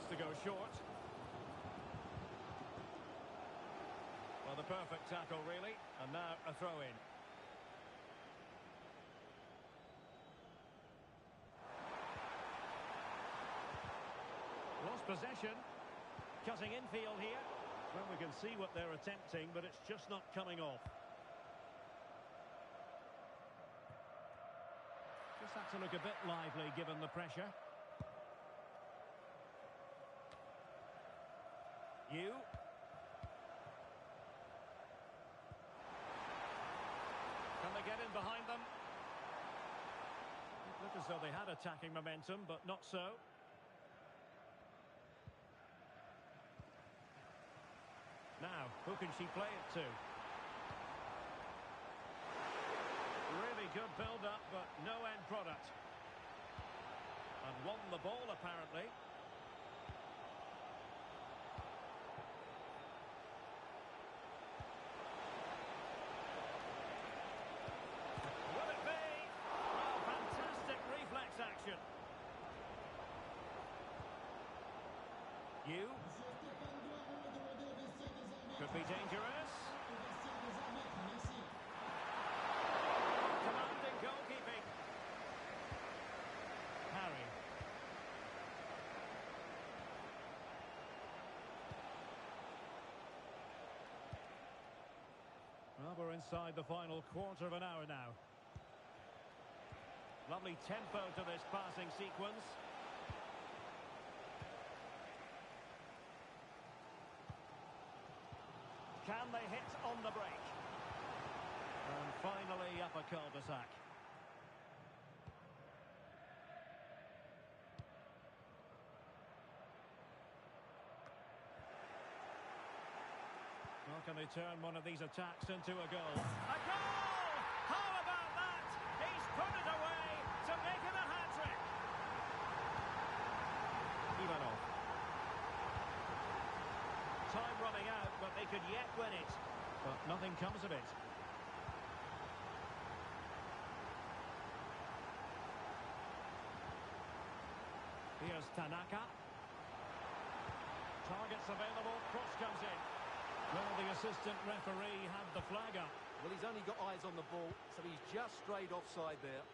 To go short. Well, the perfect tackle, really. And now a throw-in. Lost possession. Cutting infield here. Well, we can see what they're attempting, but it's just not coming off. Just had to look a bit lively given the pressure. You. Can they get in behind them? It looked as though they had attacking momentum, but not so. Now, who can she play it to? Really good build-up, but no end product. And won the ball, apparently. You. Could be dangerous. Commanding goalkeeping. Harry. Well, we're inside the final quarter of an hour now. Lovely tempo to this passing sequence. Can they hit on the break? And finally up a cul-de-sac. Well, can they turn one of these attacks into a goal? A goal! How about that? He's put it away to make it a hat-trick. Ivanov. Time running out, but they could yet win it. But nothing comes of it. Here's Tanaka. Targets available, cross comes in. Well, the assistant referee had the flag up. Well, he's only got eyes on the ball, so he's just strayed offside there.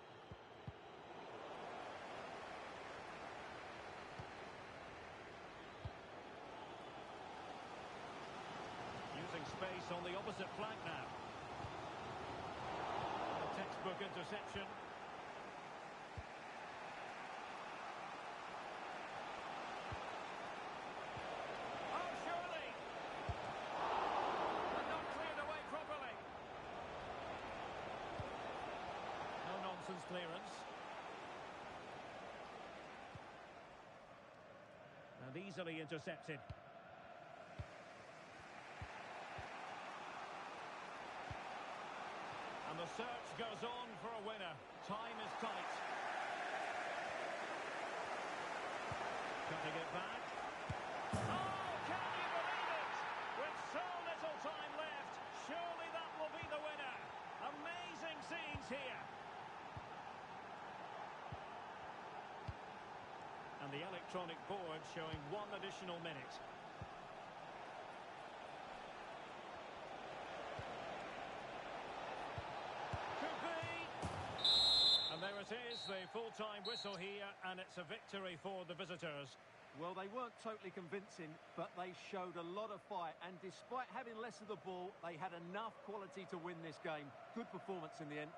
Using space on the opposite flank now. A textbook interception. Oh, surely! But not cleared away properly. No nonsense clearance. And easily intercepted. And the search goes on for a winner. Time is tight. Cutting it back. Oh, can you believe it? With so little time left, surely that will be the winner. Amazing scenes here. And the electronic board showing 1 additional minute. Could be. And there it is, the full-time whistle here, and it's a victory for the visitors. Well, they weren't totally convincing, but they showed a lot of fight. And despite having less of the ball, they had enough quality to win this game. Good performance in the end.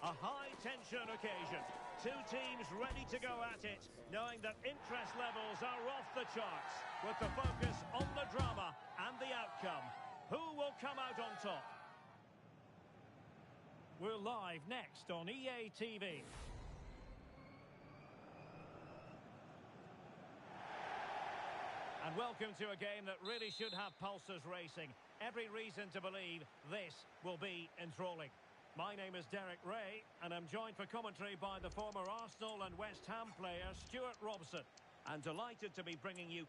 A high-tension occasion. Two teams ready to go at it, knowing that interest levels are off the charts, with the focus on the drama and the outcome. Who will come out on top? We're live next on EA TV. And welcome to a game that really should have pulses racing. Every reason to believe this will be enthralling. My name is Derek Ray, and I'm joined for commentary by the former Arsenal and West Ham player Stuart Robson. And delighted to be bringing you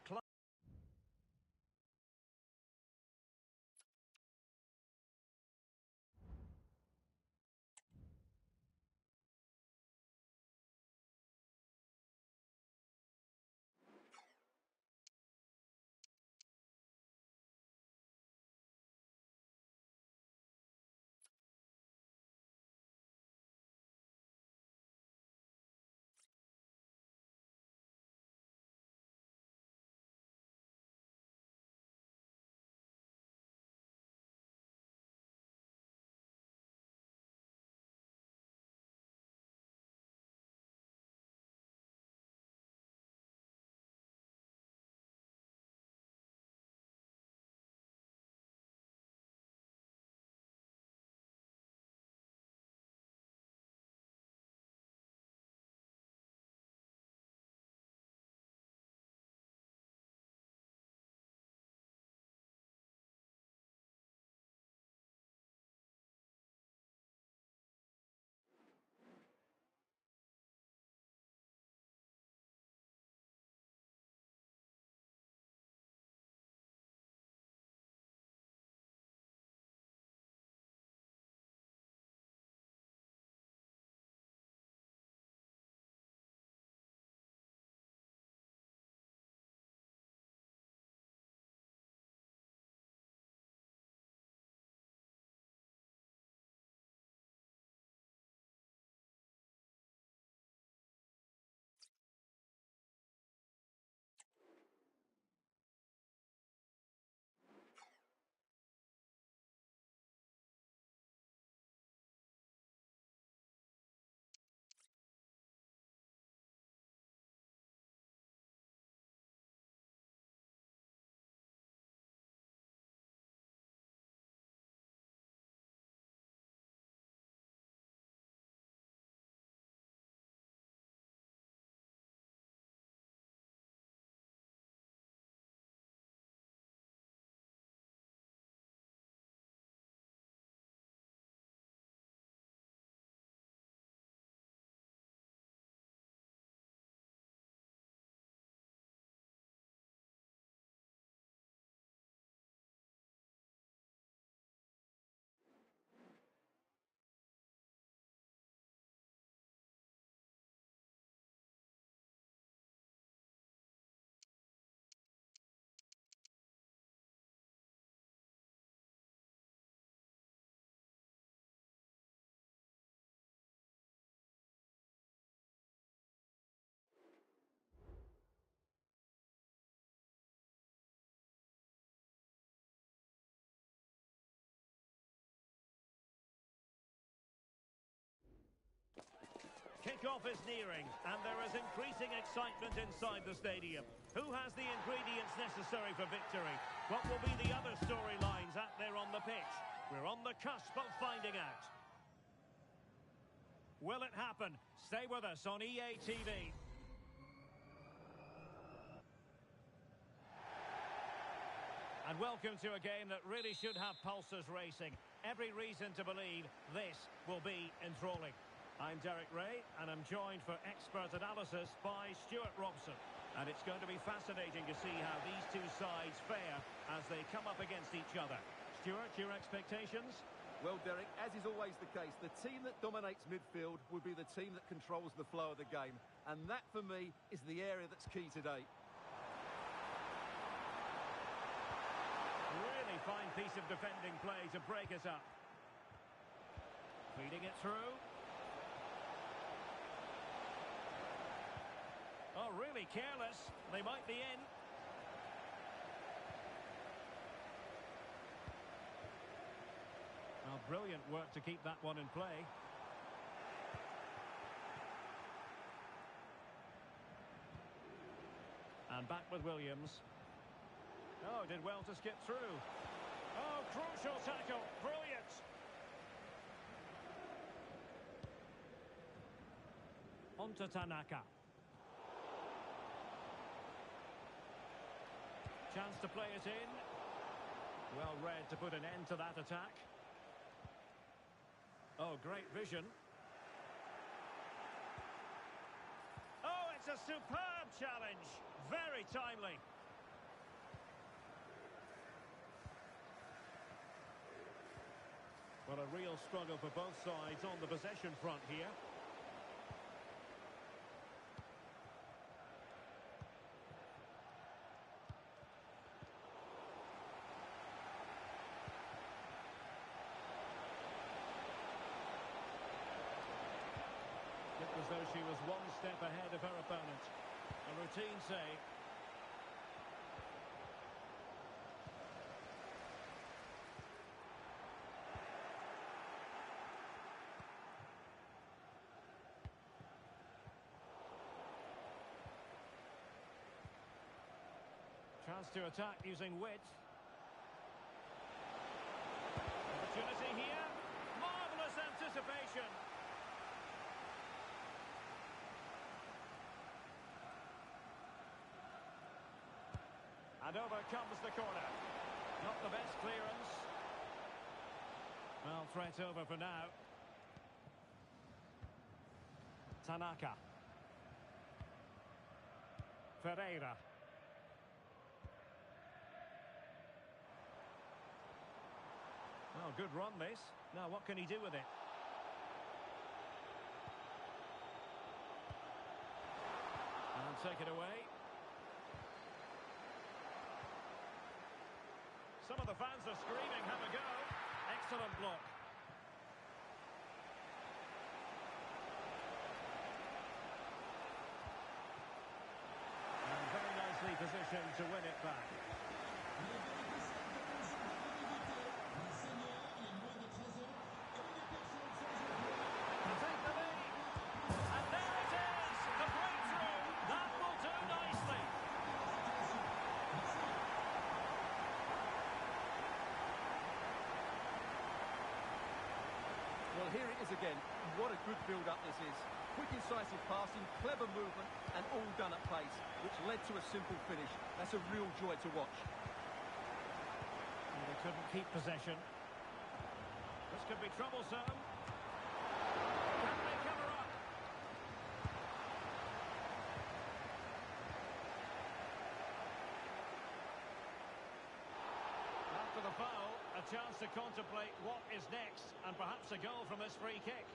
Kick-off is nearing, and there is increasing excitement inside the stadium. Who has the ingredients necessary for victory? What will be the other storylines out there on the pitch? We're on the cusp of finding out. Will it happen? Stay with us on EA TV. And welcome to a game that really should have pulses racing. Every reason to believe this will be enthralling. I'm Derek Ray, and I'm joined for expert analysis by Stuart Robson. And it's going to be fascinating to see how these two sides fare as they come up against each other. Stuart, your expectations? Well, Derek, as is always the case, the team that dominates midfield will be the team that controls the flow of the game. And that, for me, is the area that's key today. Really fine piece of defending play to break us up. Feeding it through. Oh, really careless. They might be in. Well, brilliant work to keep that one in play. And back with Williams. Oh, did well to skip through. Oh, crucial tackle. Brilliant. On to Tanaka. Chance to play it in. Well read to put an end to that attack. Oh, great vision. Oh, it's a superb challenge. Very timely. Well, a real struggle for both sides on the possession front here. Looked as though she was one step ahead of her opponent. A routine save. Chance to attack using wit. Opportunity here. Marvellous anticipation. And over comes the corner. Not the best clearance. Well, threat over for now. Tanaka. Ferreira. Oh, good run this. Now what can he do with it? And take it away. Some of the fans are screaming, have a go. Excellent block. And very nicely positioned to win it back. Well, here it is again. What a good build-up this is. Quick, incisive passing, clever movement, and all done at pace, which led to a simple finish. That's a real joy to watch. And they couldn't keep possession. This could be troublesome. Can they cover up? After the foul, a chance to contemplate what is next, and perhaps a goal from this free kick.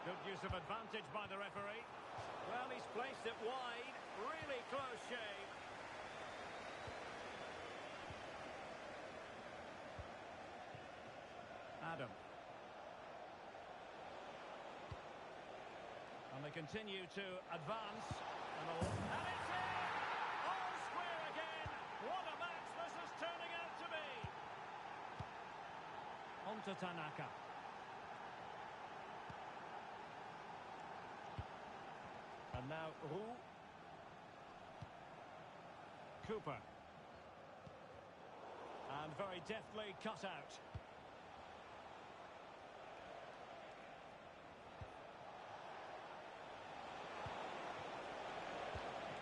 Good use of advantage by the referee. Well, he's placed it wide. Really close shave. Adam. And they continue to advance. And it's in! All square again. What a match this is turning out to be. On to Tanaka. And now, Roux. Cooper. And very deftly cut out.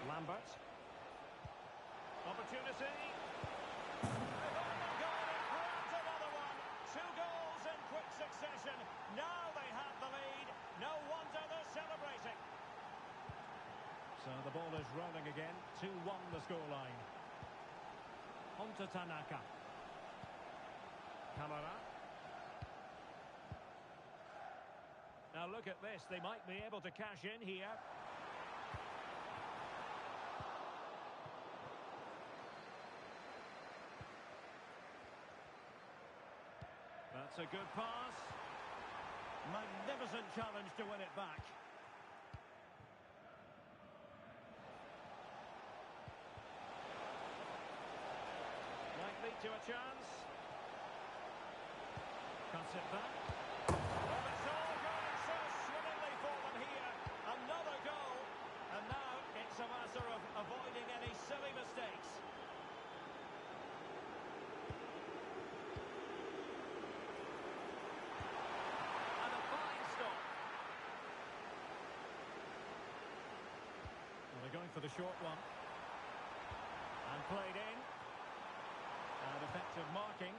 Lambert. Opportunity. Another one. 2 goals in quick succession. Now they have the lead. No wonder they're celebrating. So the ball is rolling again. 2-1 the scoreline. On to Tanaka. Camara. Now look at this. They might be able to cash in here. That's That's a good pass. Magnificent challenge to win it back. Might lead to a chance. Cuts it back. Well, it's all going so swimmingly for them here. Another goal. And now it's a matter of avoiding any silly mistakes. And a fine stop. Well, they're going for the short one. And played in. And effective marking.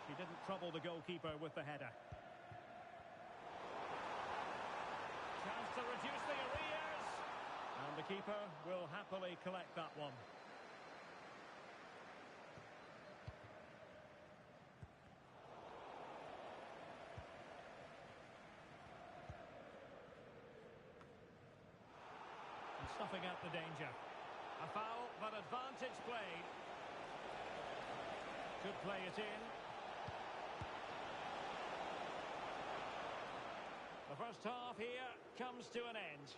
She didn't trouble the goalkeeper with the header. Chance to reduce the arrears. And the keeper will happily collect that one. And stuffing out the danger. A foul, but advantage played. Could play it in. The first half here comes to an end.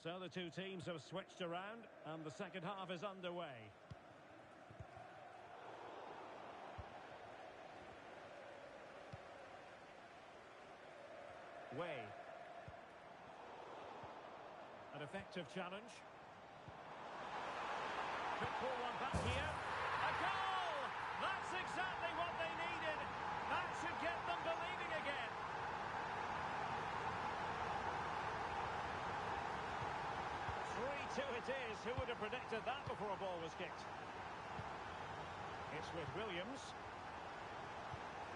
So the two teams have switched around and the second half is underway. Way. An effective challenge. Could pull one back here. A goal! That's exactly what they needed. That should get them believing again. It is. Who would have predicted that before a ball was kicked? It's with Williams.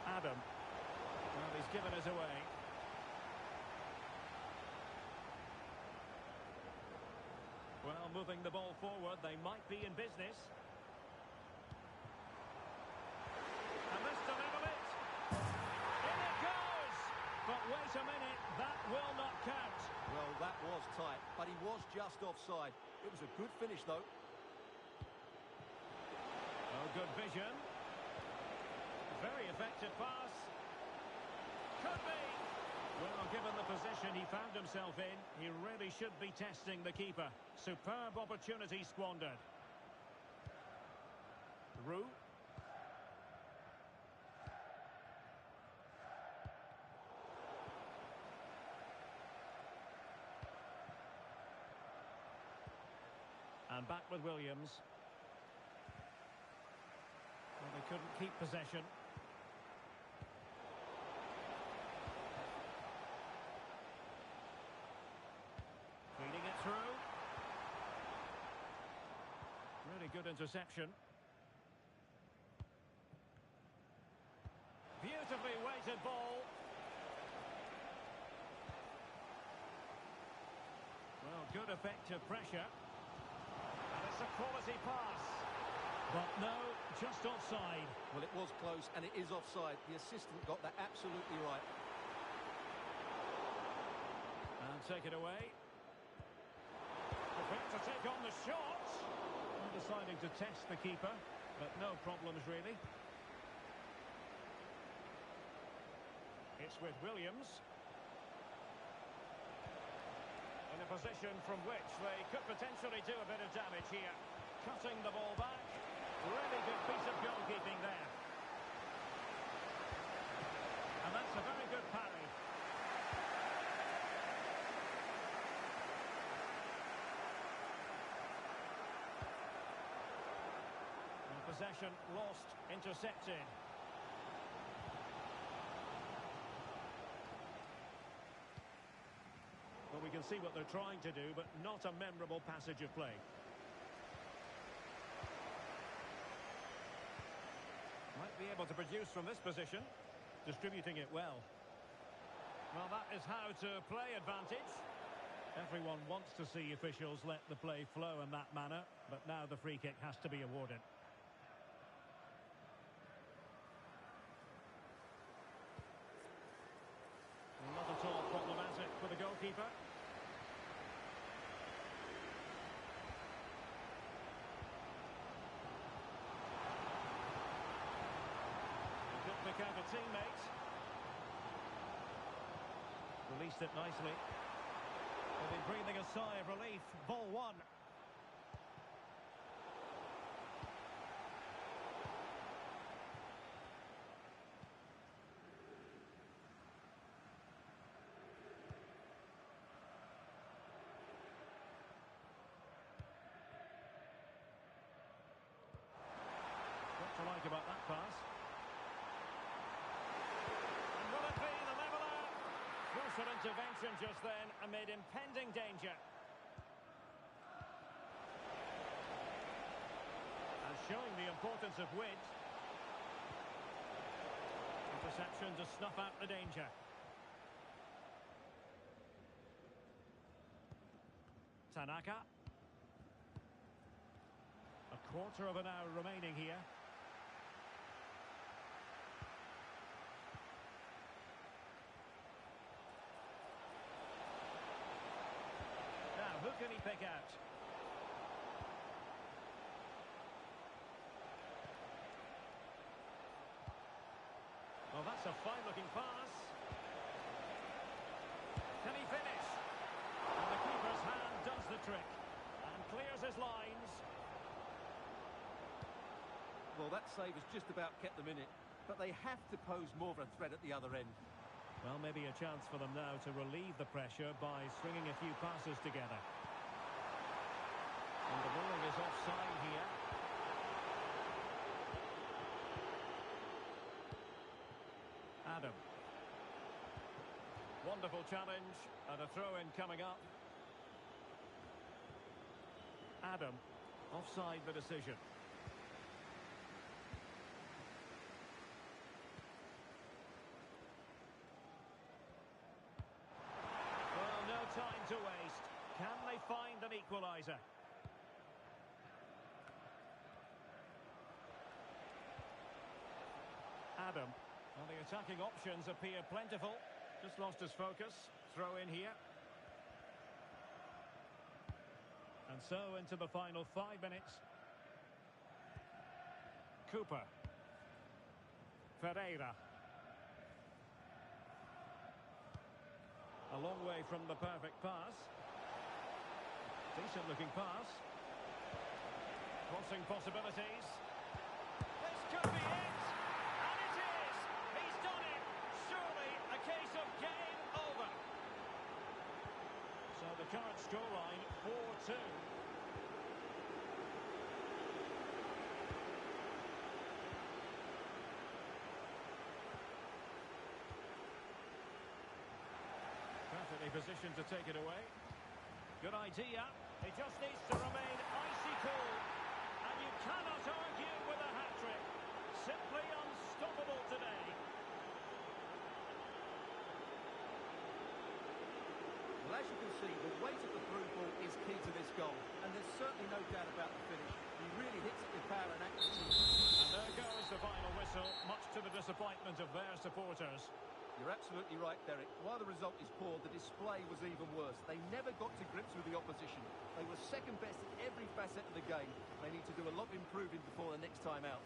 Adam. Well, he's given us away. Well, moving the ball forward, they might be in business. And this to level it. In it goes! But wait a minute, that will not count. Well, that was tight, but he was just offside. It was a good finish, though. Oh, good vision. Very effective pass. Could be. Well, given the position he found himself in, he really should be testing the keeper. Superb opportunity squandered. Roux. And back with Williams. Well, they couldn't keep possession. Feeding it through. Really good interception. Beautifully weighted ball. Well, good effective pressure. It's a quality pass. But no, just offside. Well, it was close, and it is offside. The assistant got that absolutely right. And take it away. Prepared to take on the shot. And deciding to test the keeper, but no problems really. It's with Williams. In a position from which they could potentially do a bit of damage here. Cutting the ball back. Really good piece of goalkeeping there. possession lost, intercepted. Well, we can see what they're trying to do, but not a memorable passage of play. Might be able to produce from this position, distributing it well. Well, that is how to play advantage. Everyone wants to see officials let the play flow in that manner, but now the free kick has to be awarded. Not at all problematic for the goalkeeper. He could pick out a teammate. Released it nicely. They've been breathing a sigh of relief. Ball one. What to like about that pass? And will it be the leveller? Crucial intervention just then amid impending danger. And showing the importance of width. Interception to snuff out the danger. Tanaka. A quarter of an hour remaining here. Who can he pick out? Well, that's a fine-looking pass. Can he finish? And the keeper's hand does the trick and clears his lines. Well, that save has just about kept them in it, but they have to pose more of a threat at the other end. Well, maybe a chance for them now to relieve the pressure by stringing a few passes together. And the ball is offside here. Adam. Wonderful challenge, and a throw-in coming up. Adam, offside the decision. Time to waste. Can they find an equaliser? Adam. Well, the attacking options appear plentiful. Just lost his focus. Throw in here. And so into the final 5 minutes. Cooper. Ferreira. A long way from the perfect pass. Decent looking pass. Crossing possibilities. This could be it! And it is! He's done it! Surely a case of game over. So the current scoreline 4-2. Position to take it away. Good idea. He just needs to remain icy cool. And you cannot argue with a hat-trick. Simply unstoppable today. Well, as you can see, the weight of the through ball is key to this goal. And there's certainly no doubt about the finish. He really hits it with power and accuracy. And there goes the final whistle, much to the disappointment of their supporters. You're absolutely right, Derek. While the result is poor, the display was even worse. They never got to grips with the opposition. They were second best in every facet of the game. They need to do a lot of improving before the next time out.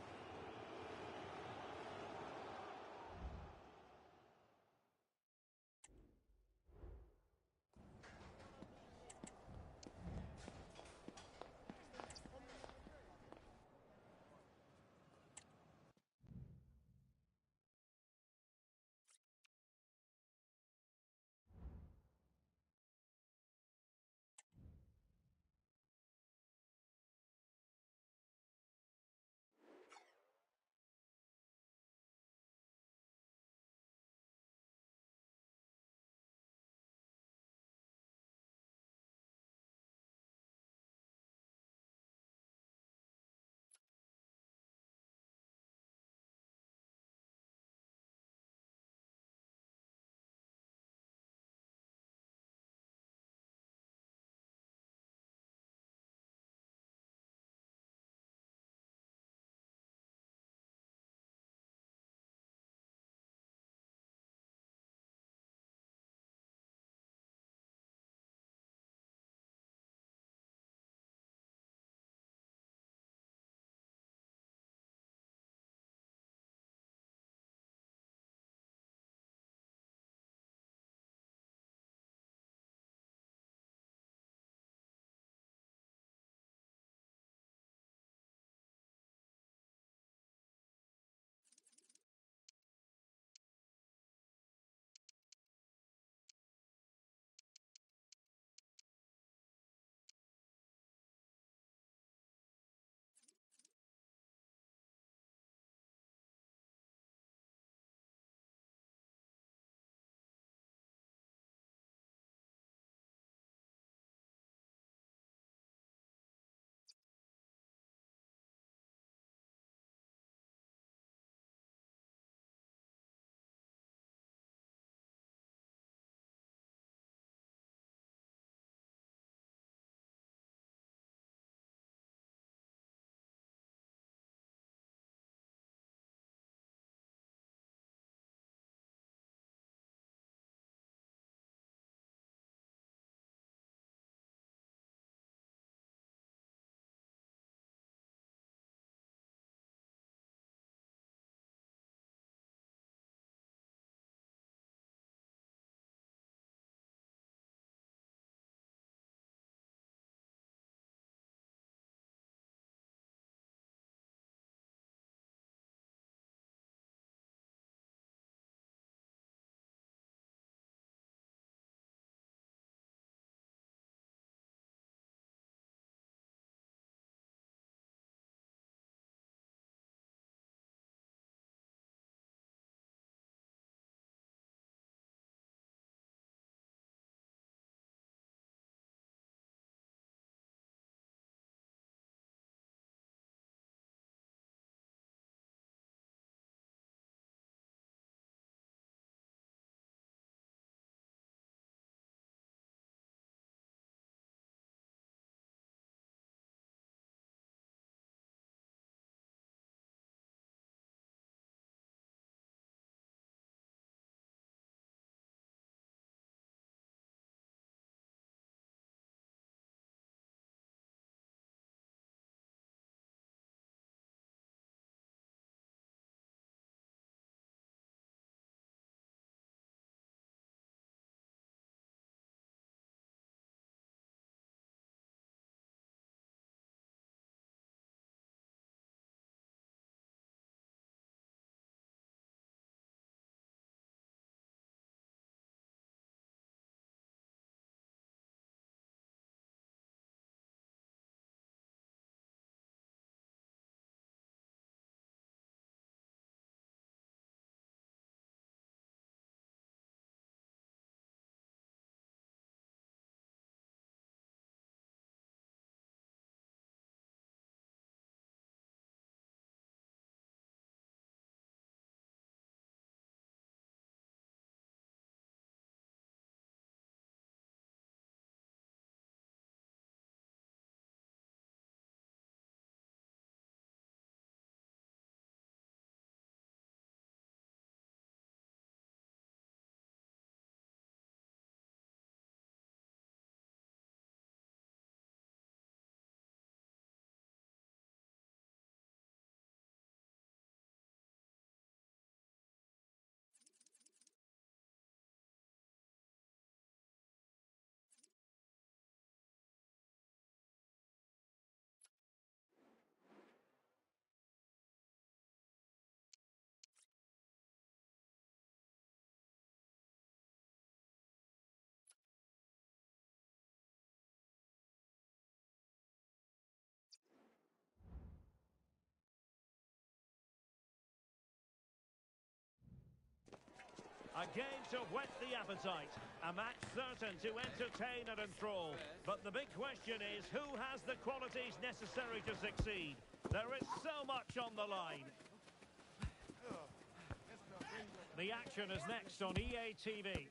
A game to whet the appetite. A match certain to entertain and enthrall. But the big question is, who has the qualities necessary to succeed? There is so much on the line. The action is next on EA TV.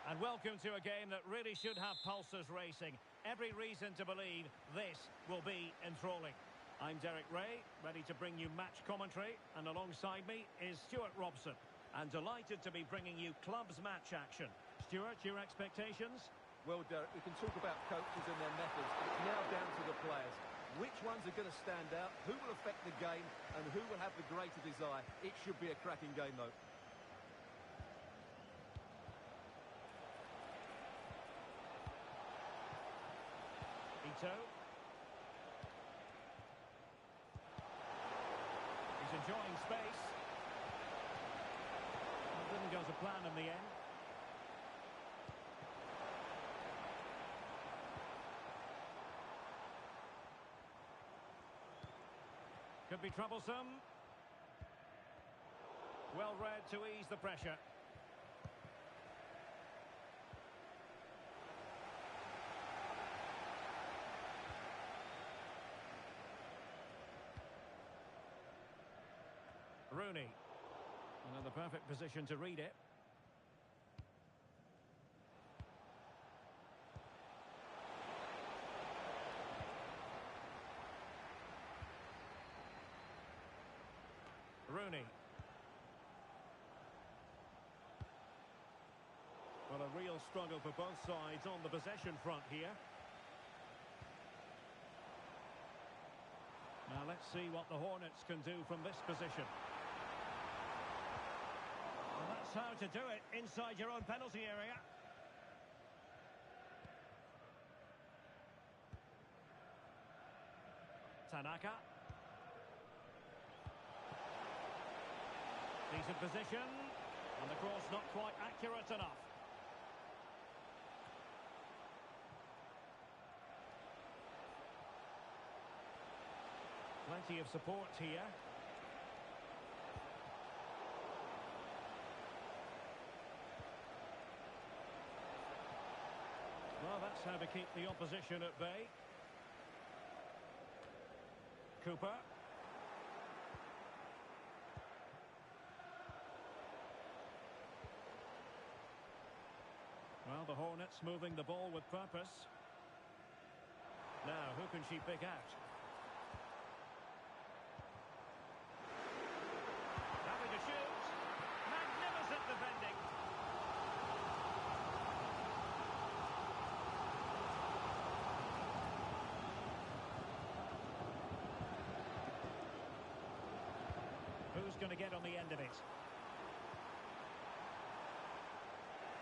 And welcome to a game that really should have pulses racing. Every reason to believe this will be enthralling. I'm Derek Ray, ready to bring you match commentary, and alongside me is Stuart Robson. And delighted to be bringing you clubs match action. Stuart, your expectations? Well, Derek, we can talk about coaches and their methods. It's now down to the players. Which ones are going to stand out, who will affect the game, and who will have the greater desire? It should be a cracking game, though. Ito. He's enjoying space. It didn't go to plan in the end. Could be troublesome. Well read to ease the pressure. Rooney. Another perfect position to read it. Rooney. Well, a real struggle for both sides on the possession front here. Now let's see what the Hornets can do from this position. Well, that's how to do it inside your own penalty area. Tanaka. Decent position. And the cross not quite accurate enough. Plenty of support here. Well, that's how to keep the opposition at bay. Cooper. Well, the Hornets moving the ball with purpose. Now, who can she pick out? Having to shoot. Magnificent defending. Who's going to get on the end of it?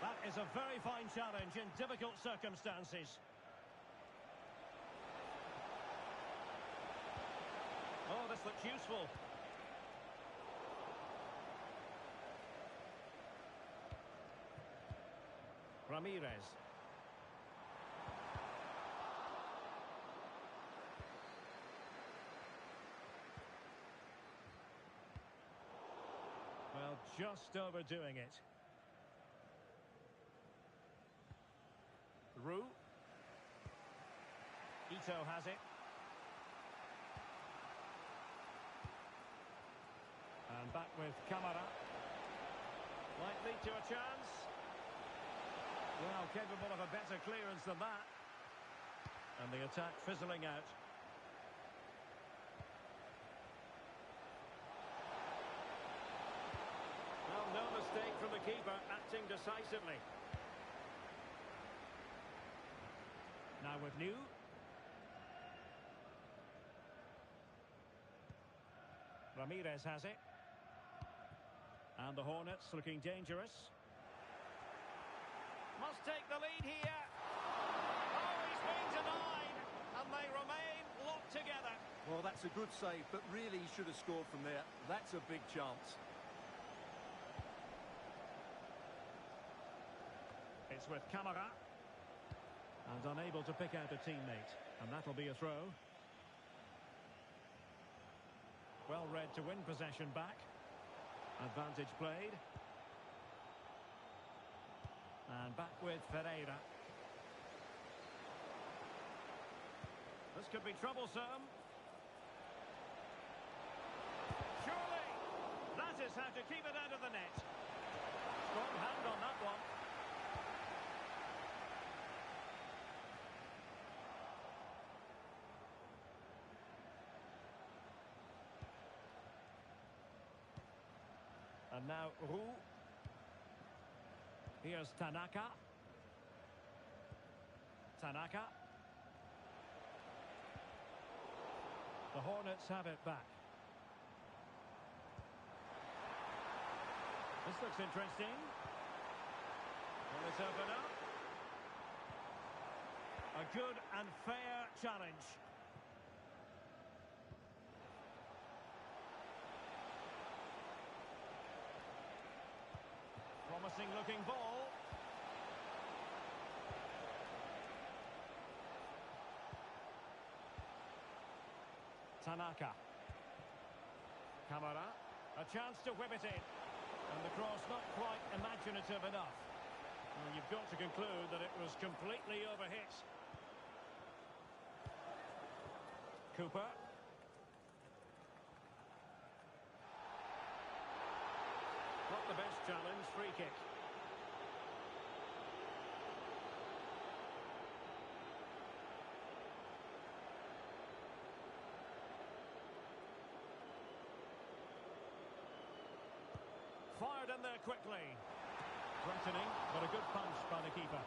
That is a very fine challenge in difficult circumstances. Oh, this looks useful. Ramirez. Well, just overdoing it. Roux. Ito has it. And back with Camara. Might lead to a chance. Well, capable of a better clearance than that. And the attack fizzling out. Well, no mistake from the keeper, acting decisively. Now with New. Ramirez has it. And the Hornets looking dangerous. Must take the lead here. Oh, he's been denied. And they remain locked together. Well, that's a good save, but really he should have scored from there. That's a big chance. It's with Camara. And unable to pick out a teammate. And that'll be a throw. Well read to win possession back. Advantage played. And back with Ferreira. This could be troublesome. Surely, that is how to keep it out of the net. Strong hand on that one. And now Roux. Here's Tanaka. Tanaka. The Hornets have it back. This looks interesting. Will it open up? A good and fair challenge. Promising looking ball. Tanaka. Kamara. A chance to whip it in. And the cross not quite imaginative enough. Well, you've got to conclude that it was completely overhit. Cooper. Not the best challenge, free kick. Fired in there quickly. Threatening, but a good punch by the keeper.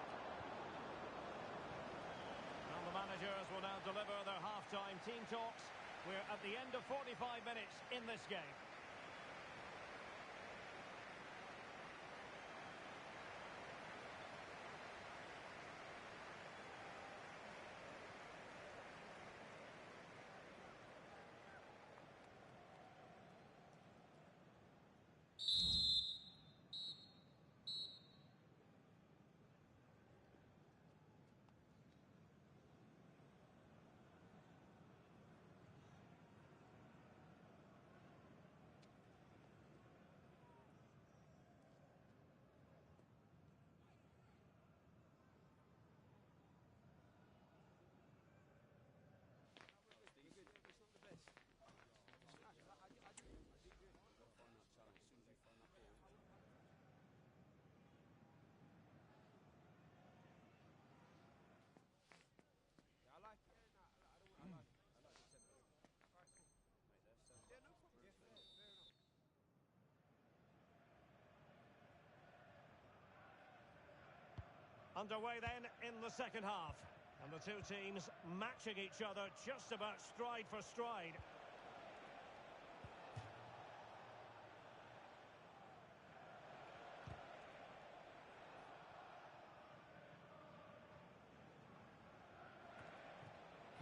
And the managers will now deliver their half-time team talks. We're at the end of 45 minutes in this game. Underway then in the second half. And the two teams matching each other just about stride for stride.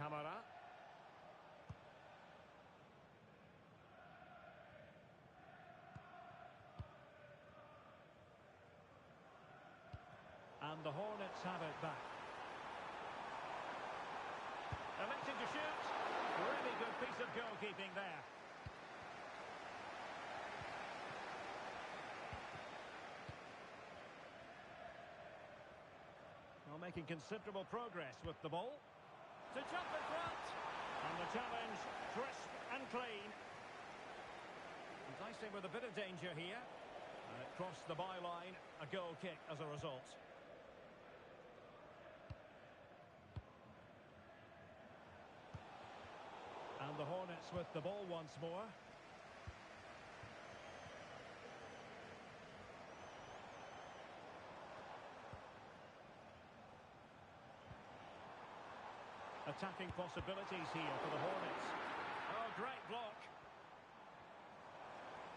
Kamara. And the Hornets have it back. Electing to shoot. Really good piece of goalkeeping there. Well, making considerable progress with the ball. To jump in front. And the challenge, crisp and clean. Enticing with a bit of danger here. And it crossed the byline. A goal kick as a result. And the Hornets with the ball once more. Attacking possibilities here for the Hornets. Oh, great block.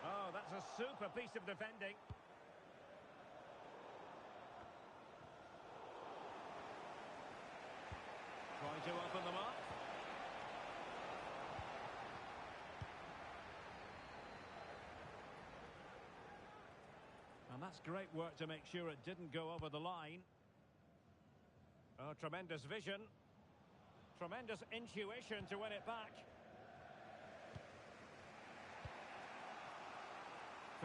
Oh, that's a super piece of defending. Trying to open them up. And that's great work to make sure it didn't go over the line. Oh, tremendous vision. Tremendous intuition to win it back.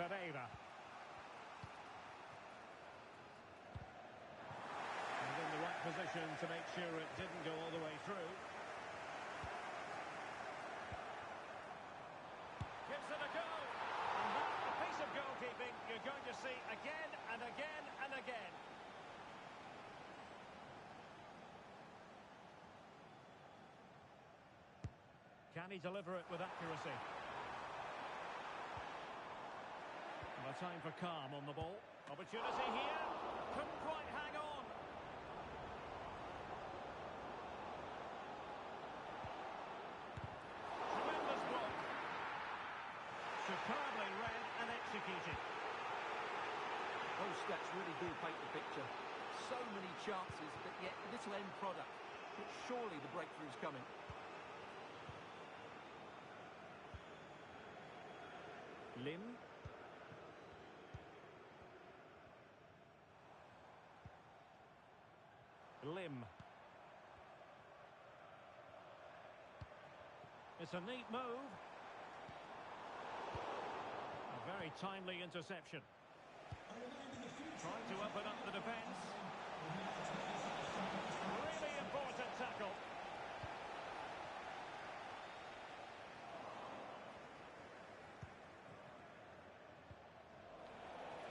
Pereira. And in the right position to make sure it didn't go all the way through. Gives it a go. And that's a piece of goalkeeping you're going to see again and again and again. Can he deliver it with accuracy? And a time for calm on the ball. Opportunity here. Couldn't quite hang on. Tremendous block. Superbly read and executed. Those stats really do paint the picture. So many chances, but yet little end product. But surely the breakthrough's coming. Lim. Lim. It's a neat move. A very timely interception. Trying to open up the defence. Really important tackle.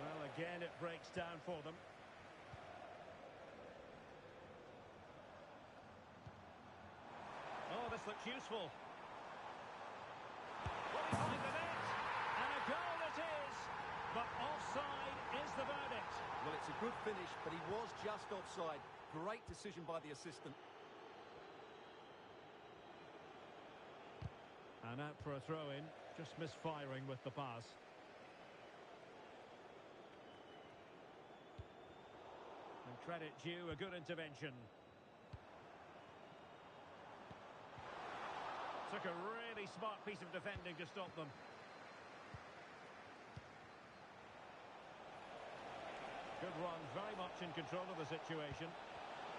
Well, again, it breaks down for them. Oh, this looks useful. Will he find the net? And a goal it is. But offside is the verdict. Well, it's a good finish, but he was just offside. Great decision by the assistant. And out for a throw-in. Just misfiring with the pass. And credit due, a good intervention. Took a really smart piece of defending to stop them. Good run, very much in control of the situation.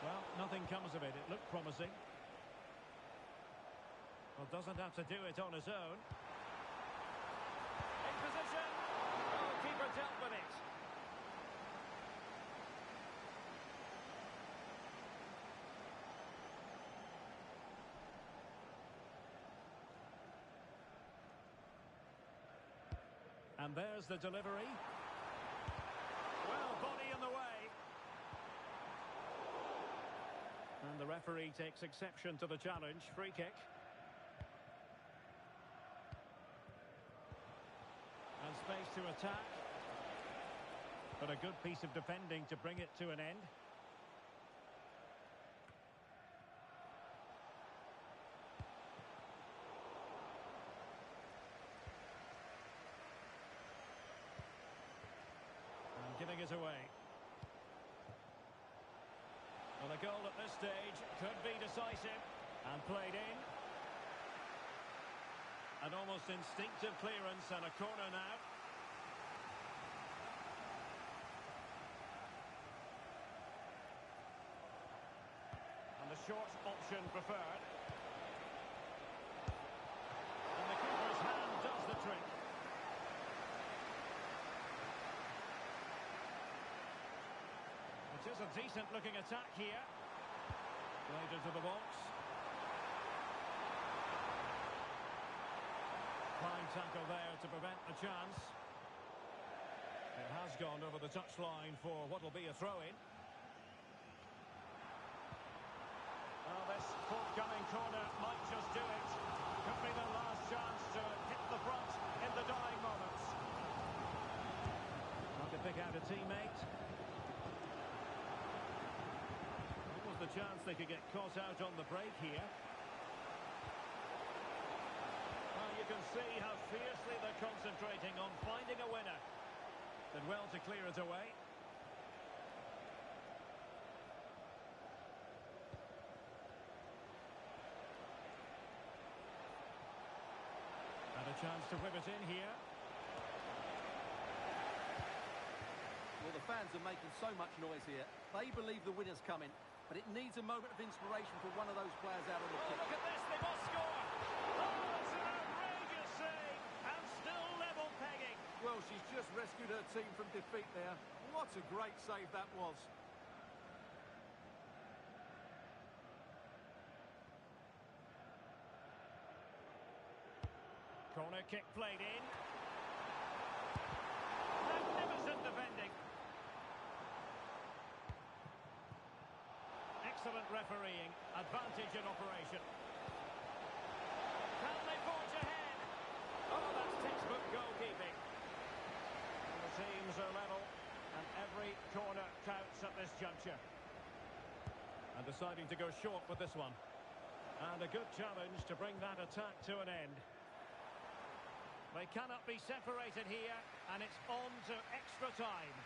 Well, nothing comes of it. It looked promising. Well, doesn't have to do it on his own. In position. Oh, keeper dealt with it. And there's the delivery. Well, body in the way. And the referee takes exception to the challenge. Free kick. And space to attack. But a good piece of defending to bring it to an end. Giving it away. Well, a goal at this stage could be decisive and played in. An almost instinctive clearance and a corner now. And the short option preferred. And the keeper's hand does the trick. It is a decent-looking attack here. Played into the box. Fine tackle there to prevent the chance. It has gone over the touchline for what will be a throw-in. Well, this forthcoming corner might just do it. Could be their last chance to hit the front in the dying moments. Trying to pick out a teammate. The chance they could get caught out on the break here. Well, you can see how fiercely they're concentrating on finding a winner. Did well to clear it away. And a chance to whip it in here. Well, the fans are making so much noise here. They believe the winner's coming. But it needs a moment of inspiration for one of those players out on the pitch. Look at this, they must score! Oh, it's an outrageous save! And still level pegging. Well, Well, she's just rescued her team from defeat there. What a great save that was. Corner kick played in. Magnificent defending. Excellent refereeing. Advantage in operation. Can they forge ahead? Oh, that's textbook goalkeeping. The teams are level, and every corner counts at this juncture. And deciding to go short with this one. And a good challenge to bring that attack to an end. They cannot be separated here, and it's on to extra time.